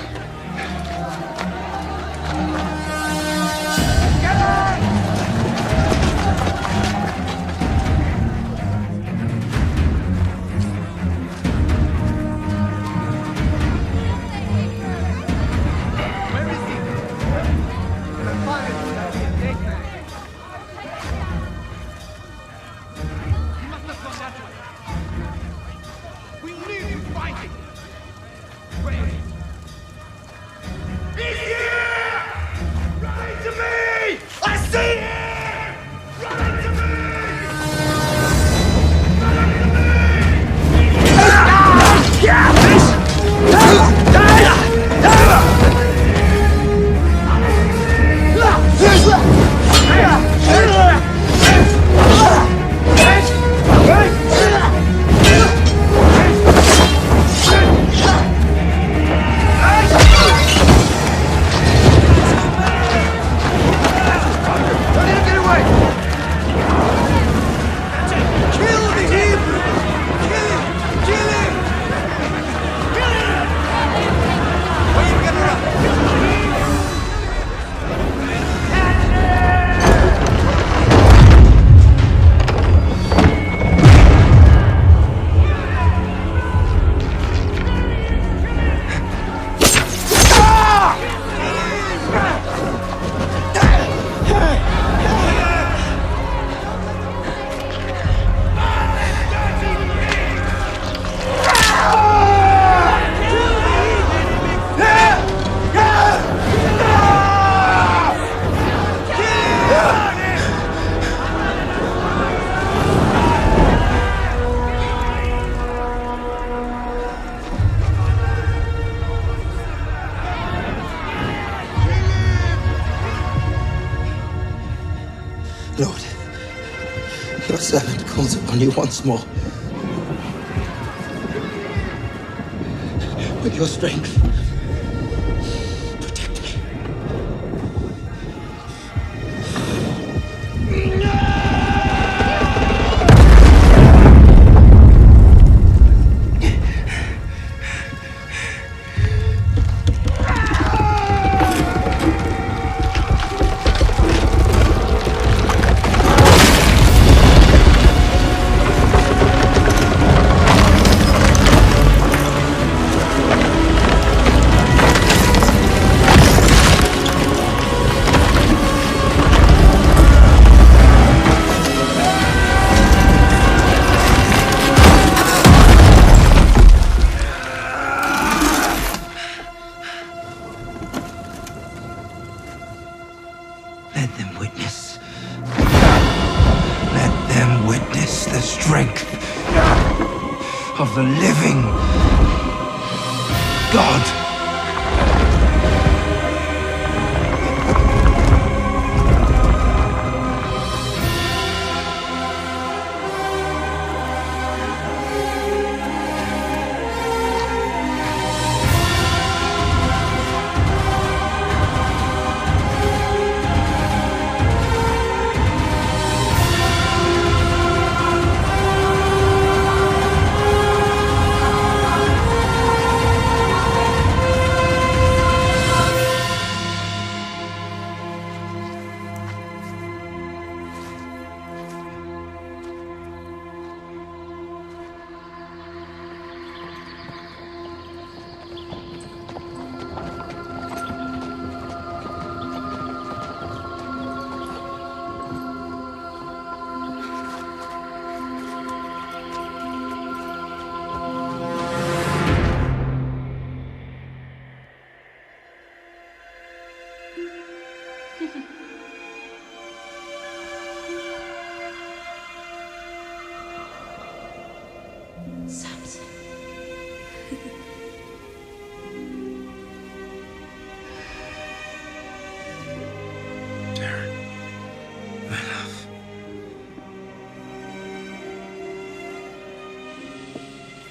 Lord, your servant calls upon you once more. With your strength, protect me. Of the living God.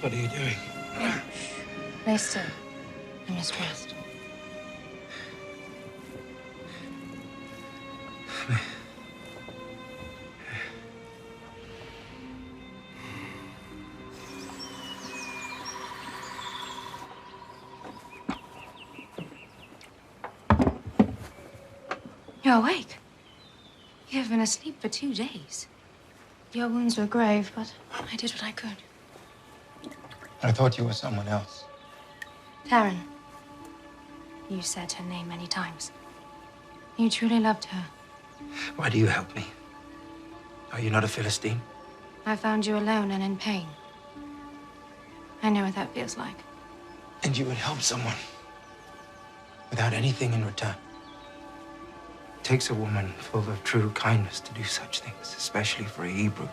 What are you doing? Lay still. I must rest. You're awake. You have been asleep for 2 days. Your wounds were grave, but I did what I could. I thought you were someone else. Taryn. You said her name many times. You truly loved her. Why do you help me? Are you not a Philistine? I found you alone and in pain. I know what that feels like. And you would help someone without anything in return. It takes a woman full of true kindness to do such things, especially for a Hebrew.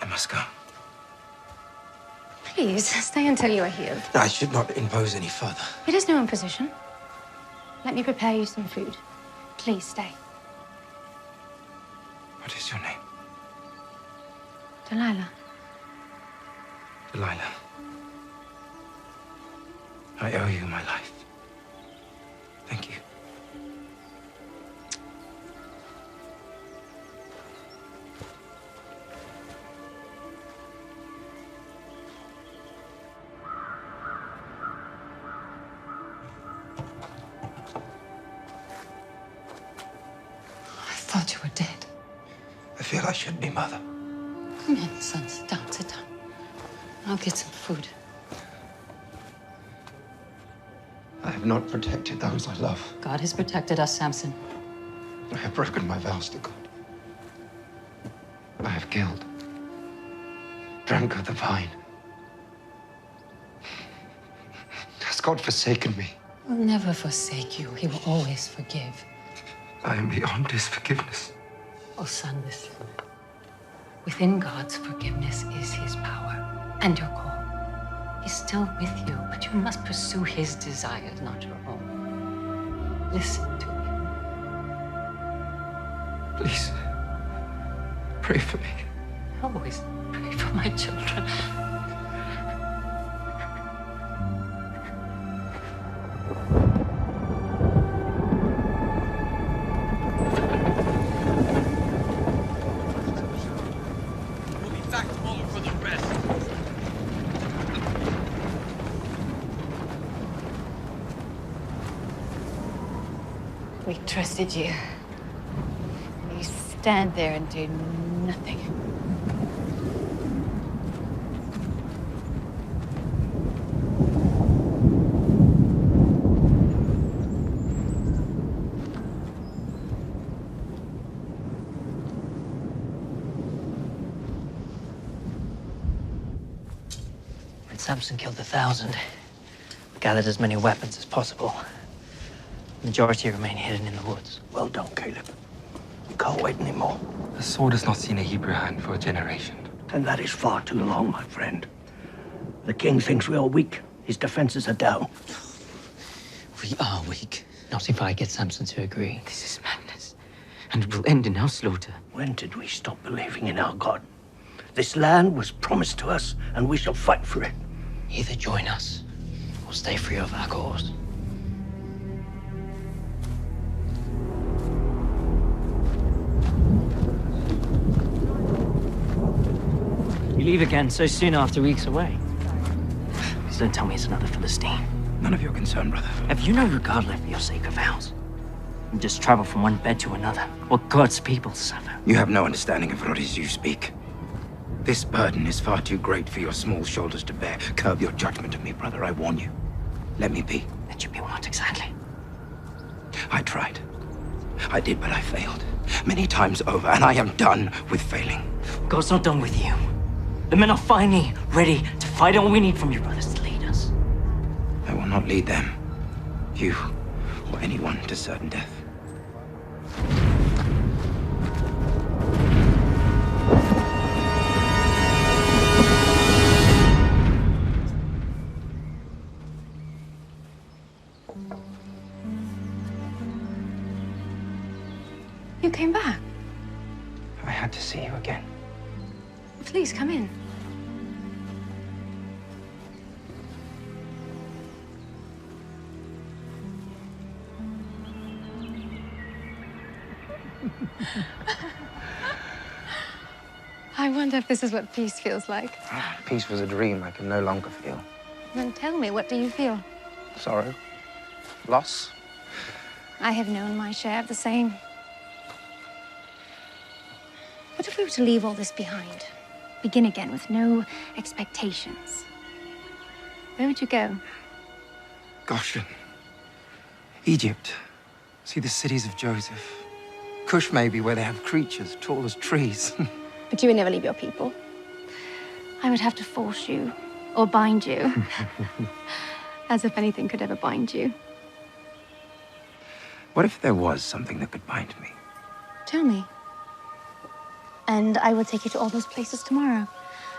I must go. Please, stay until you are healed. I should not impose any further. It is no imposition. Let me prepare you some food. Please stay. What is your name? Delilah. Delilah. I owe you my life. Thank you. I thought you were dead. I feel I should be, Mother. Come in, son. Sit down, sit down. I'll get some food. I have not protected those I love. God has protected us, Samson. I have broken my vows to God. I have killed, drank of the vine. Has God forsaken me? He will never forsake you. He will always forgive. I am beyond his forgiveness. Oh, son, listen. Within God's forgiveness is his power and your call. He's still with you, but you must pursue his desires, not your own. Listen to me. Please, pray for me. Always pray for my children. We'll be back tomorrow for the rest. We trusted you. You stand there and do nothing. When Samson killed the 1,000, gathered as many weapons as possible. The majority remain hidden in the woods. Well done, Caleb. We can't wait anymore. The sword has not seen a Hebrew hand for a generation. And that is far too long, my friend. The king thinks we are weak. His defenses are down. We are weak. Not if I get Samson to agree. This is madness. And it will end in our slaughter. When did we stop believing in our God? This land was promised to us, and we shall fight for it. Either join us, or stay free of our cause. You leave again so soon after weeks away. Please don't tell me it's another Philistine. None of your concern, brother. Have you no regard left for your sacred vows? You just travel from one bed to another, while God's people suffer. You have no understanding of what it is you speak. This burden is far too great for your small shoulders to bear. Curb your judgment of me, brother, I warn you. Let me be. Let you be what exactly? I tried. I did, but I failed. Many times over, and I am done with failing. God's not done with you. The men are finally ready to fight, and all we need from you brothers to lead us. I will not lead them, you, or anyone to certain death. You came back. I had to see you again. Please, come in. I wonder if this is what peace feels like. Peace was a dream I can no longer feel. Then tell me, what do you feel? Sorrow. Loss. I have known my share of the same. What if we were to leave all this behind? Begin again with no expectations. Where would you go? Goshen. Egypt. See the cities of Joseph. Cush, maybe, where they have creatures tall as trees. But you would never leave your people. I would have to force you, or bind you. As if anything could ever bind you. What if there was something that could bind me? Tell me. And I will take you to all those places tomorrow.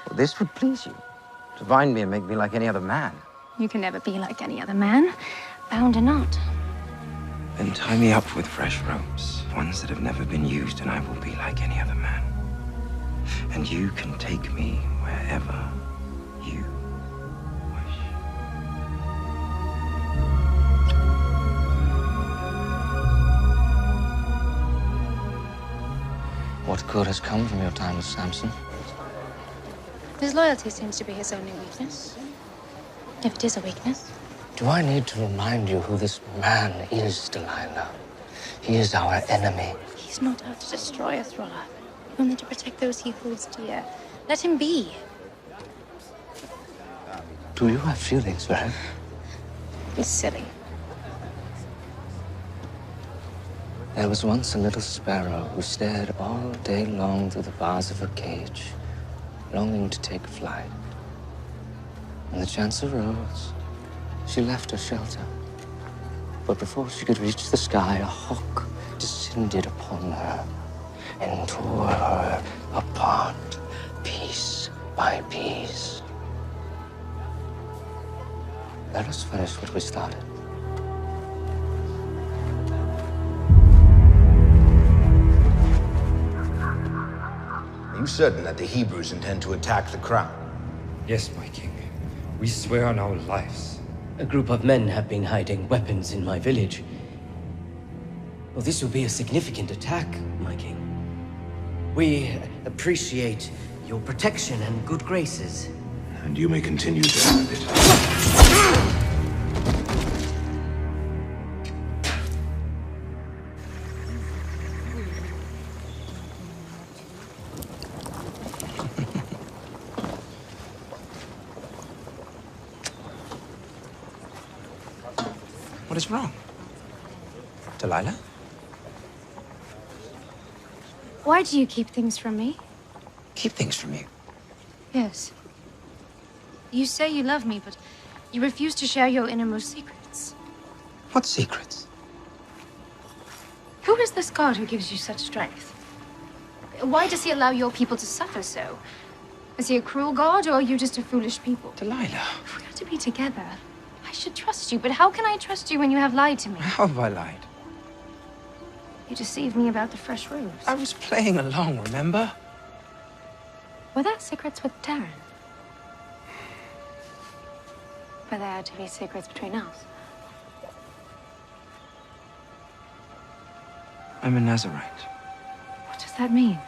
Well, this would please you. To bind me and make me like any other man. You can never be like any other man, bound or not. Then tie me up with fresh ropes, ones that have never been used, and I will be like any other man. And you can take me wherever you wish. What good has come from your time with Samson? His loyalty seems to be his only weakness. If it is a weakness. Do I need to remind you who this man is, Delilah? He is our enemy. He's not out to destroy us, Rolla. Only to protect those he holds dear. Let him be. Do you have feelings for him? He's silly. There was once a little sparrow who stared all day long through the bars of her cage, longing to take flight. When the chance arose, she left her shelter. But before she could reach the sky, a hawk descended upon her and tore her apart, piece by piece. Let us finish what we started. Are you certain that the Hebrews intend to attack the crown? Yes, my king. We swear on our lives. A group of men have been hiding weapons in my village. Well, this will be a significant attack, my king. We appreciate your protection and good graces. And you may continue to have it. What is wrong? Delilah? Why do you keep things from me? Keep things from you? Yes. You say you love me, but you refuse to share your innermost secrets. What secrets? Who is this God who gives you such strength? Why does he allow your people to suffer so? Is he a cruel God, or are you just a foolish people? Delilah. If we are to be together, I should trust you, but how can I trust you when you have lied to me? How have I lied? You deceived me about the fresh rose. I was playing along, remember? Were there secrets with Darren? Were there to be secrets between us? I'm a Nazarite. What does that mean?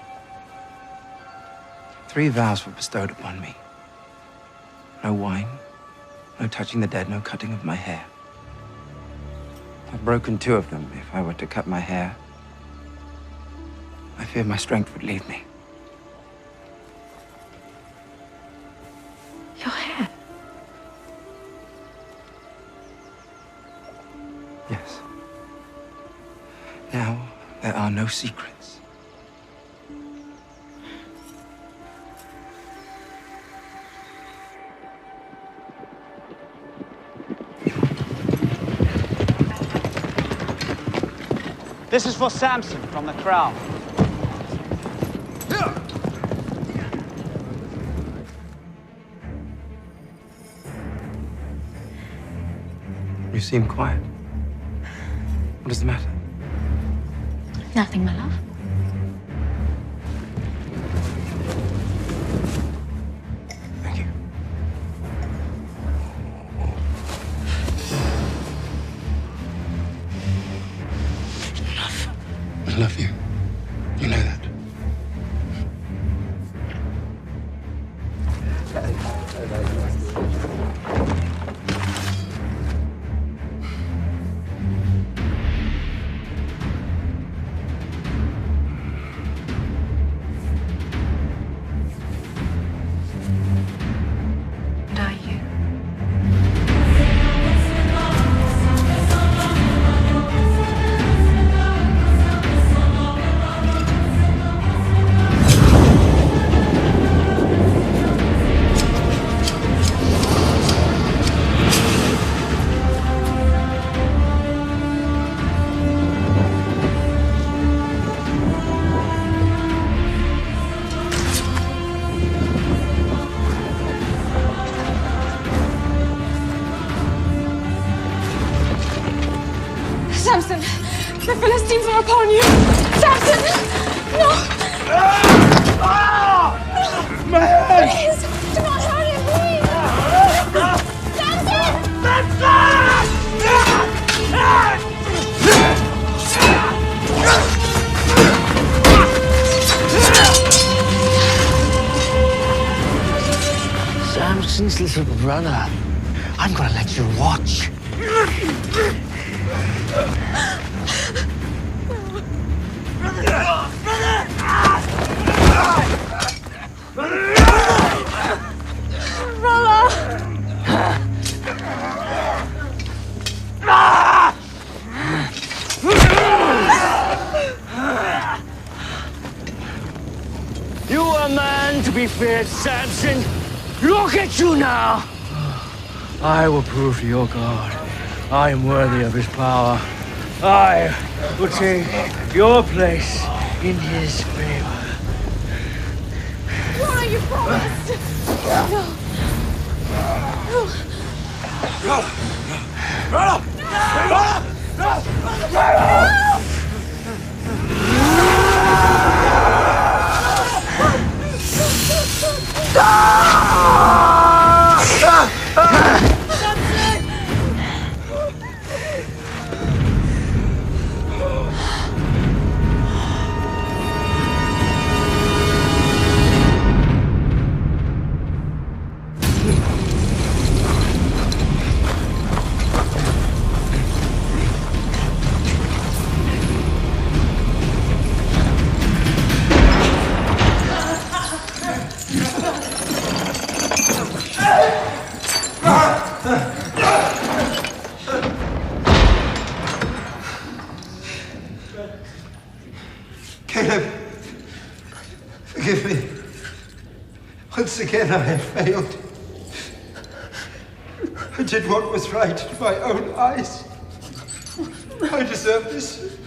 3 vows were bestowed upon me. No wine, no touching the dead, no cutting of my hair. I've broken 2 of them. If I were to cut my hair, I fear my strength would leave me. Your hair? Yes. Now, there are no secrets. This is for Samson from the crowd. You seem quiet. What is the matter? Nothing, my love. Thank you. I love you. You know that. And are you? Samson, the Philistines are upon you. Samson, no. My head! Please, do not hurt him, please. Samson's little brother. I'm gonna let you watch. You are a man to be feared, Samson. Look at you now. I will prove to your God I am worthy of his power. I will take your place in his favor. Why you promised? Caleb, forgive me. Once again, I have failed. I did what was right in my own eyes. I deserve this.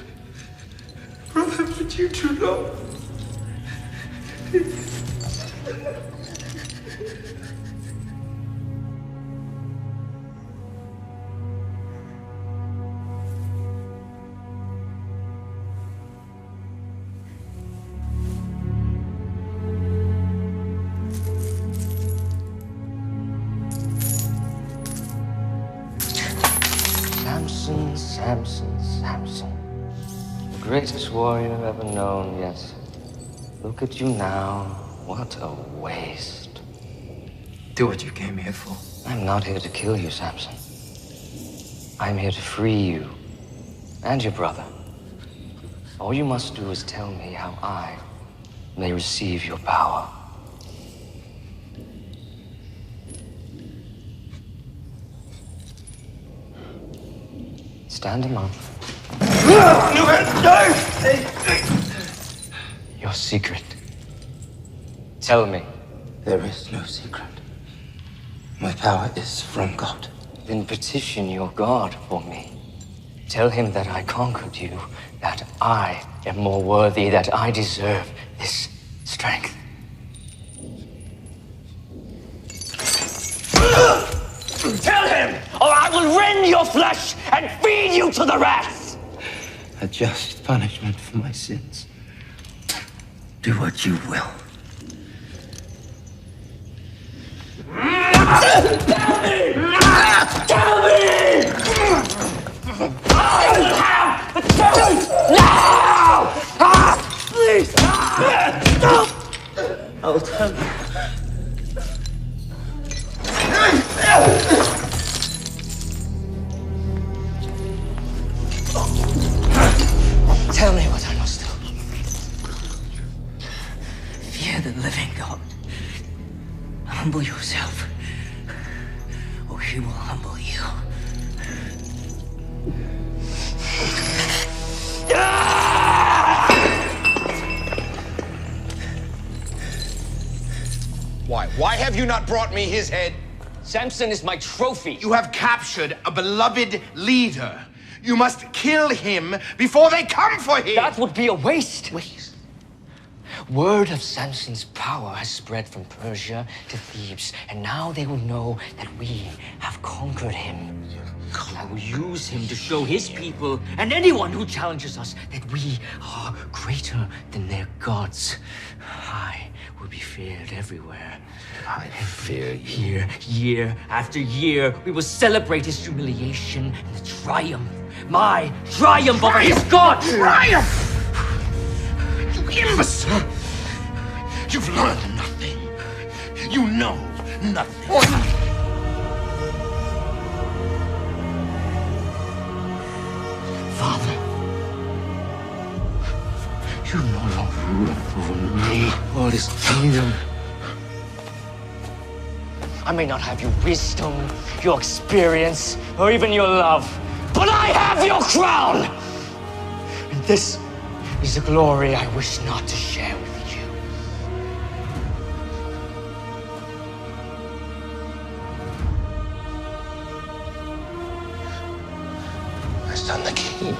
Brother, but you too long. Samson, Samson, Samson. The greatest warrior ever known, yes. Look at you now. What a waste. Do what you came here for. I'm not here to kill you, Samson. I'm here to free you and your brother. All you must do is tell me how I may receive your power. Stand him up. Your secret. Tell me. There is no secret. My power is from God. Then petition your God for me. Tell him that I conquered you, that I am more worthy, that I deserve this strength. Tell him, or I will rend your flesh and feed you to the rats! a just punishment for my sins. Do what you will. Tell me! Tell me! I have the truth now! Please! Stop! I'll tell you. Tell me what I must do. Fear the living God. Humble yourself, or he will humble you. Why? Why have you not brought me his head? Samson is my trophy. You have captured a beloved leader. You must kill him before they come for him. That would be a waste. Word of Samson's power has spread from Persia to Thebes, and now they will know that we have conquered him. I will use him to show his people and anyone who challenges us that we are greater than their gods. I will be feared everywhere. I fear you. Year after year, we will celebrate his humiliation and the triumph. My triumph over his God! Triumph! You imbecile! You've learned nothing. You know nothing. Father, you no longer rule over me or this kingdom. I may not have your wisdom, your experience, or even your love, but I have your crown! And this is a glory I wish not to share with you. My son, the king.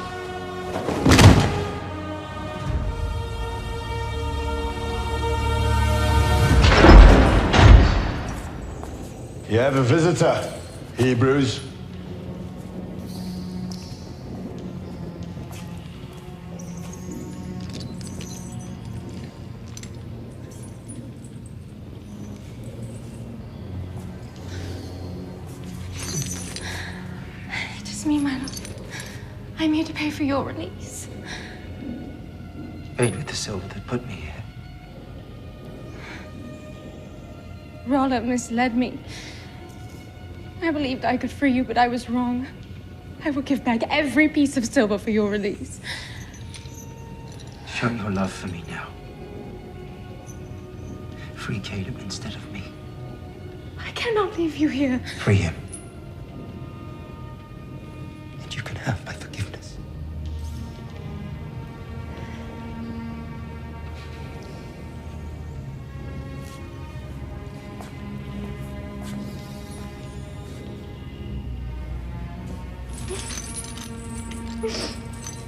You have a visitor, Hebrews. It is me, my lord. I'm here to pay for your release. Paid with the silver that put me here. Rolla misled me. I believed I could free you, but I was wrong. I will give back every piece of silver for your release. Show your love for me now. Free Caleb instead of me. I cannot leave you here. Free him. And you can have my forgiveness.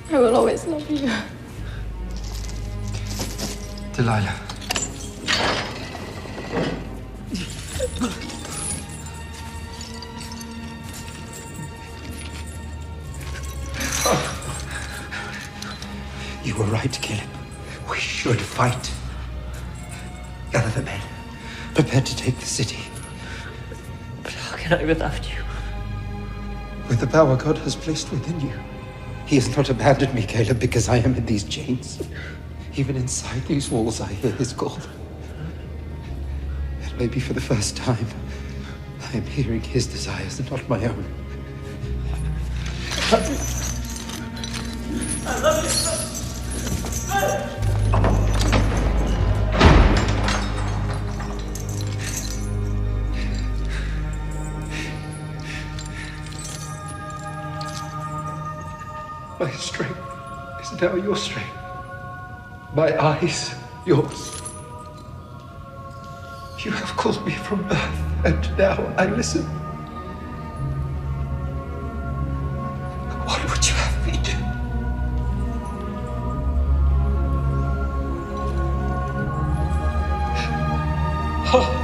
I will always love you. Delilah. You were right, Caleb. We should fight. Gather the men. Prepare to take the city. But how can I without you? With the power God has placed within you. He has not abandoned me, Caleb, because I am in these chains. Even inside these walls, I hear his call. And maybe for the first time, I am hearing his desires and not my own. I love you. My strength is now your strength. My eyes, yours. You have called me from birth, and now I listen. What would you have me do? Oh.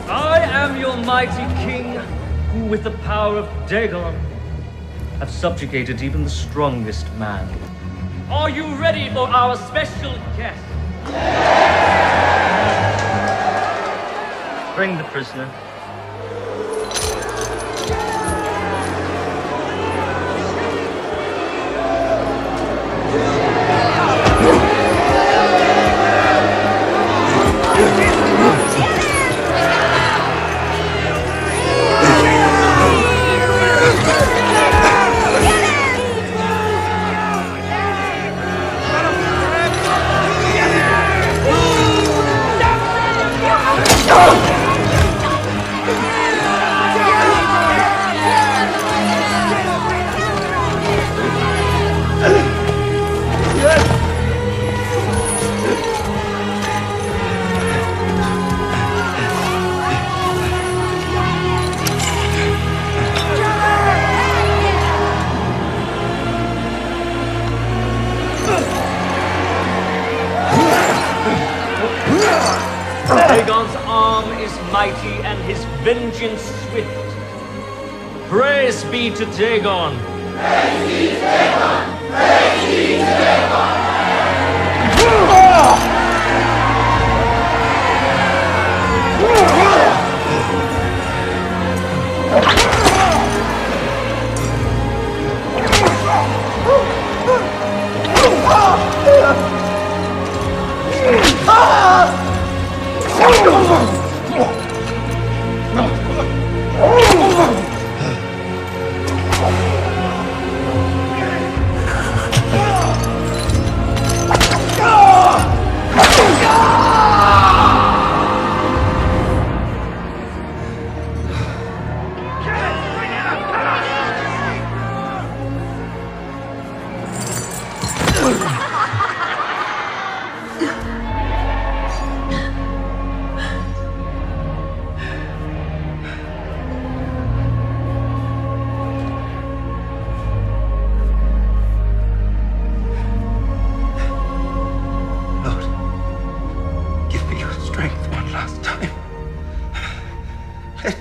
I am your mighty king, who with the power of Dagon have subjugated even the strongest man. Are you ready for our special guest? Bring the prisoner. Dagon's arm is mighty and his vengeance swift. Praise be to Dagon. Praise be to Dagon. Praise be to Dagon.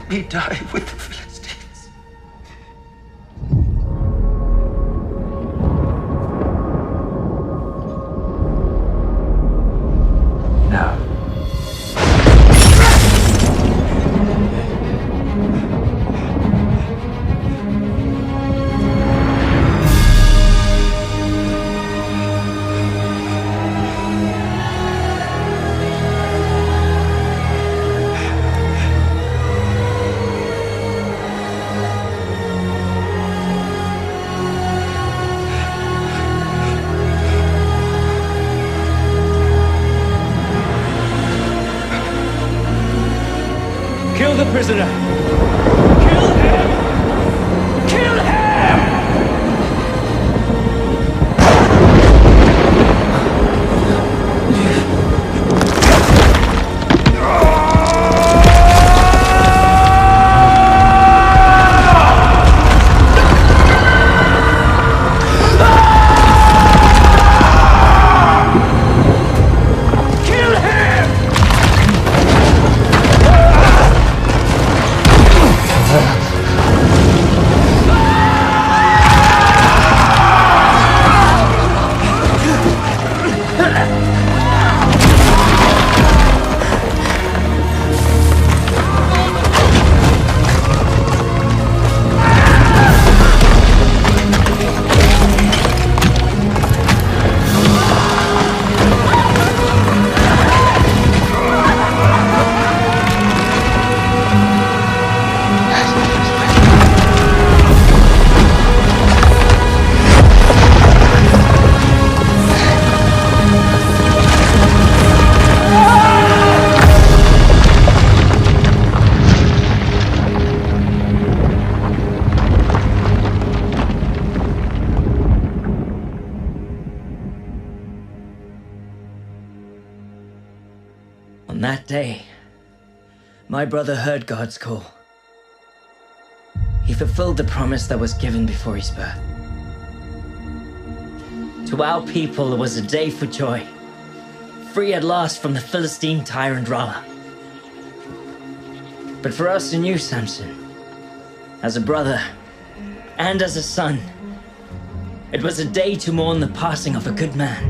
Me die with the Philistines. No. Kill the prisoner! Kill him! Kill him! On that day, my brother heard God's call. He fulfilled the promise that was given before his birth. To our people, it was a day for joy, free at last from the Philistine tyrant Rala. But for us and you, Samson, as a brother and as a son, it was a day to mourn the passing of a good man,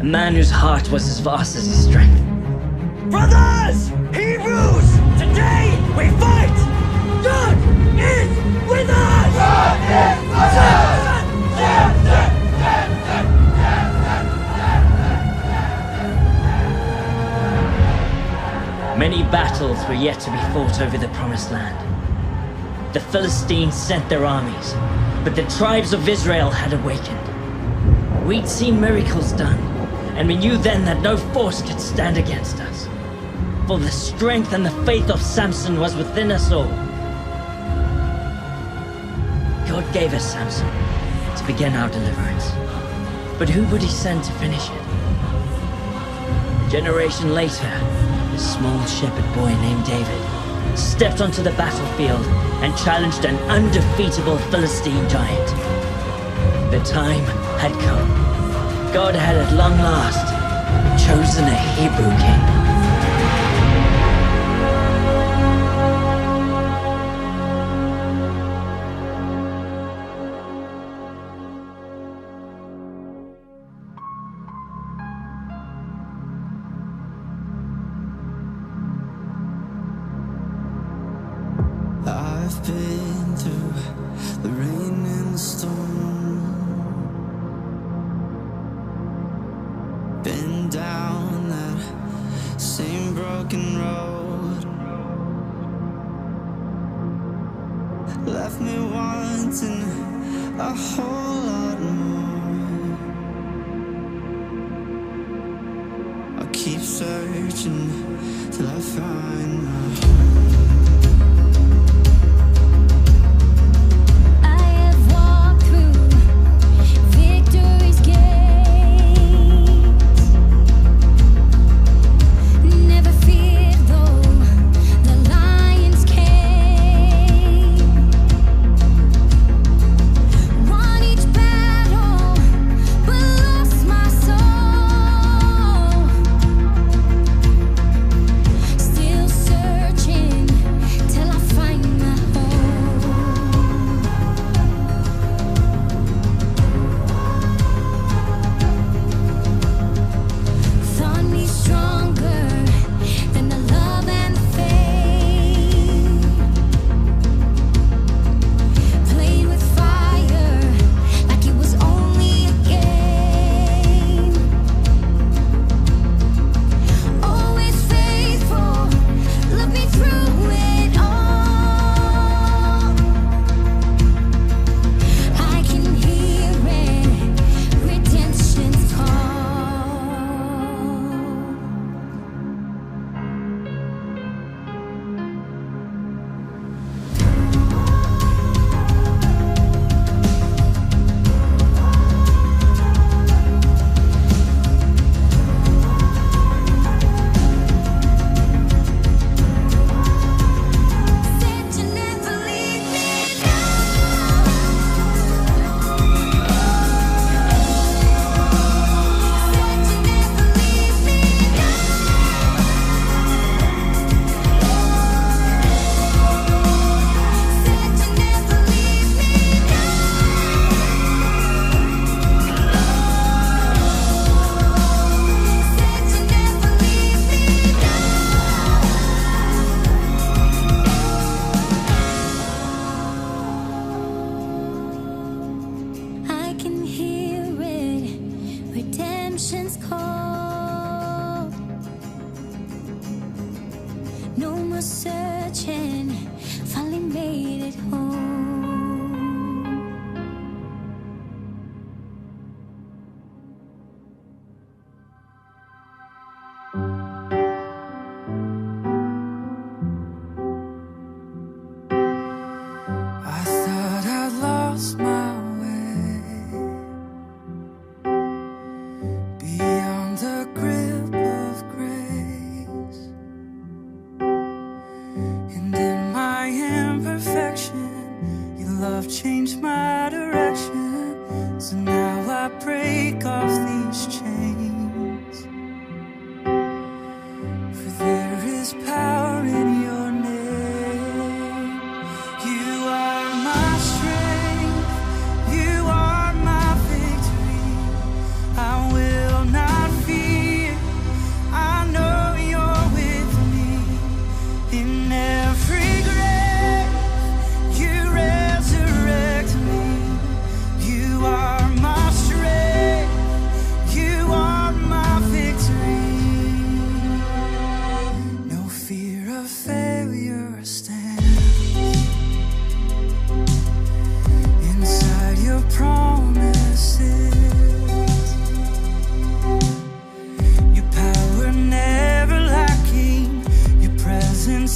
a man whose heart was as vast as his strength. Brothers! Hebrews! Today we fight! God is with us! God is with us! Many battles were yet to be fought over the Promised Land. The Philistines sent their armies, but the tribes of Israel had awakened. We'd seen miracles done, and we knew then that no force could stand against us. For the strength and the faith of Samson was within us all. God gave us Samson to begin our deliverance. But who would he send to finish it? A generation later, a small shepherd boy named David stepped onto the battlefield and challenged an undefeatable Philistine giant. The time had come. God had at long last chosen a Hebrew king. I've been through the rain and the storm, been down that same broken road, left me wanting a whole lot more. I'll keep searching till I find my home. Love changed my direction, so now I pray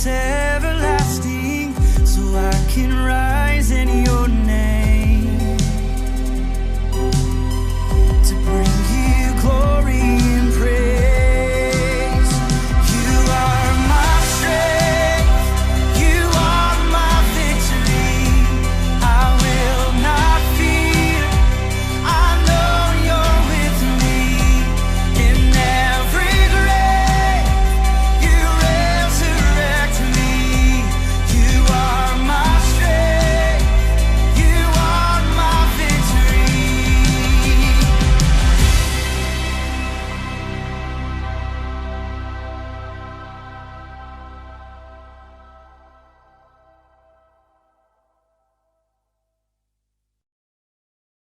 it's everlasting, so I can rise.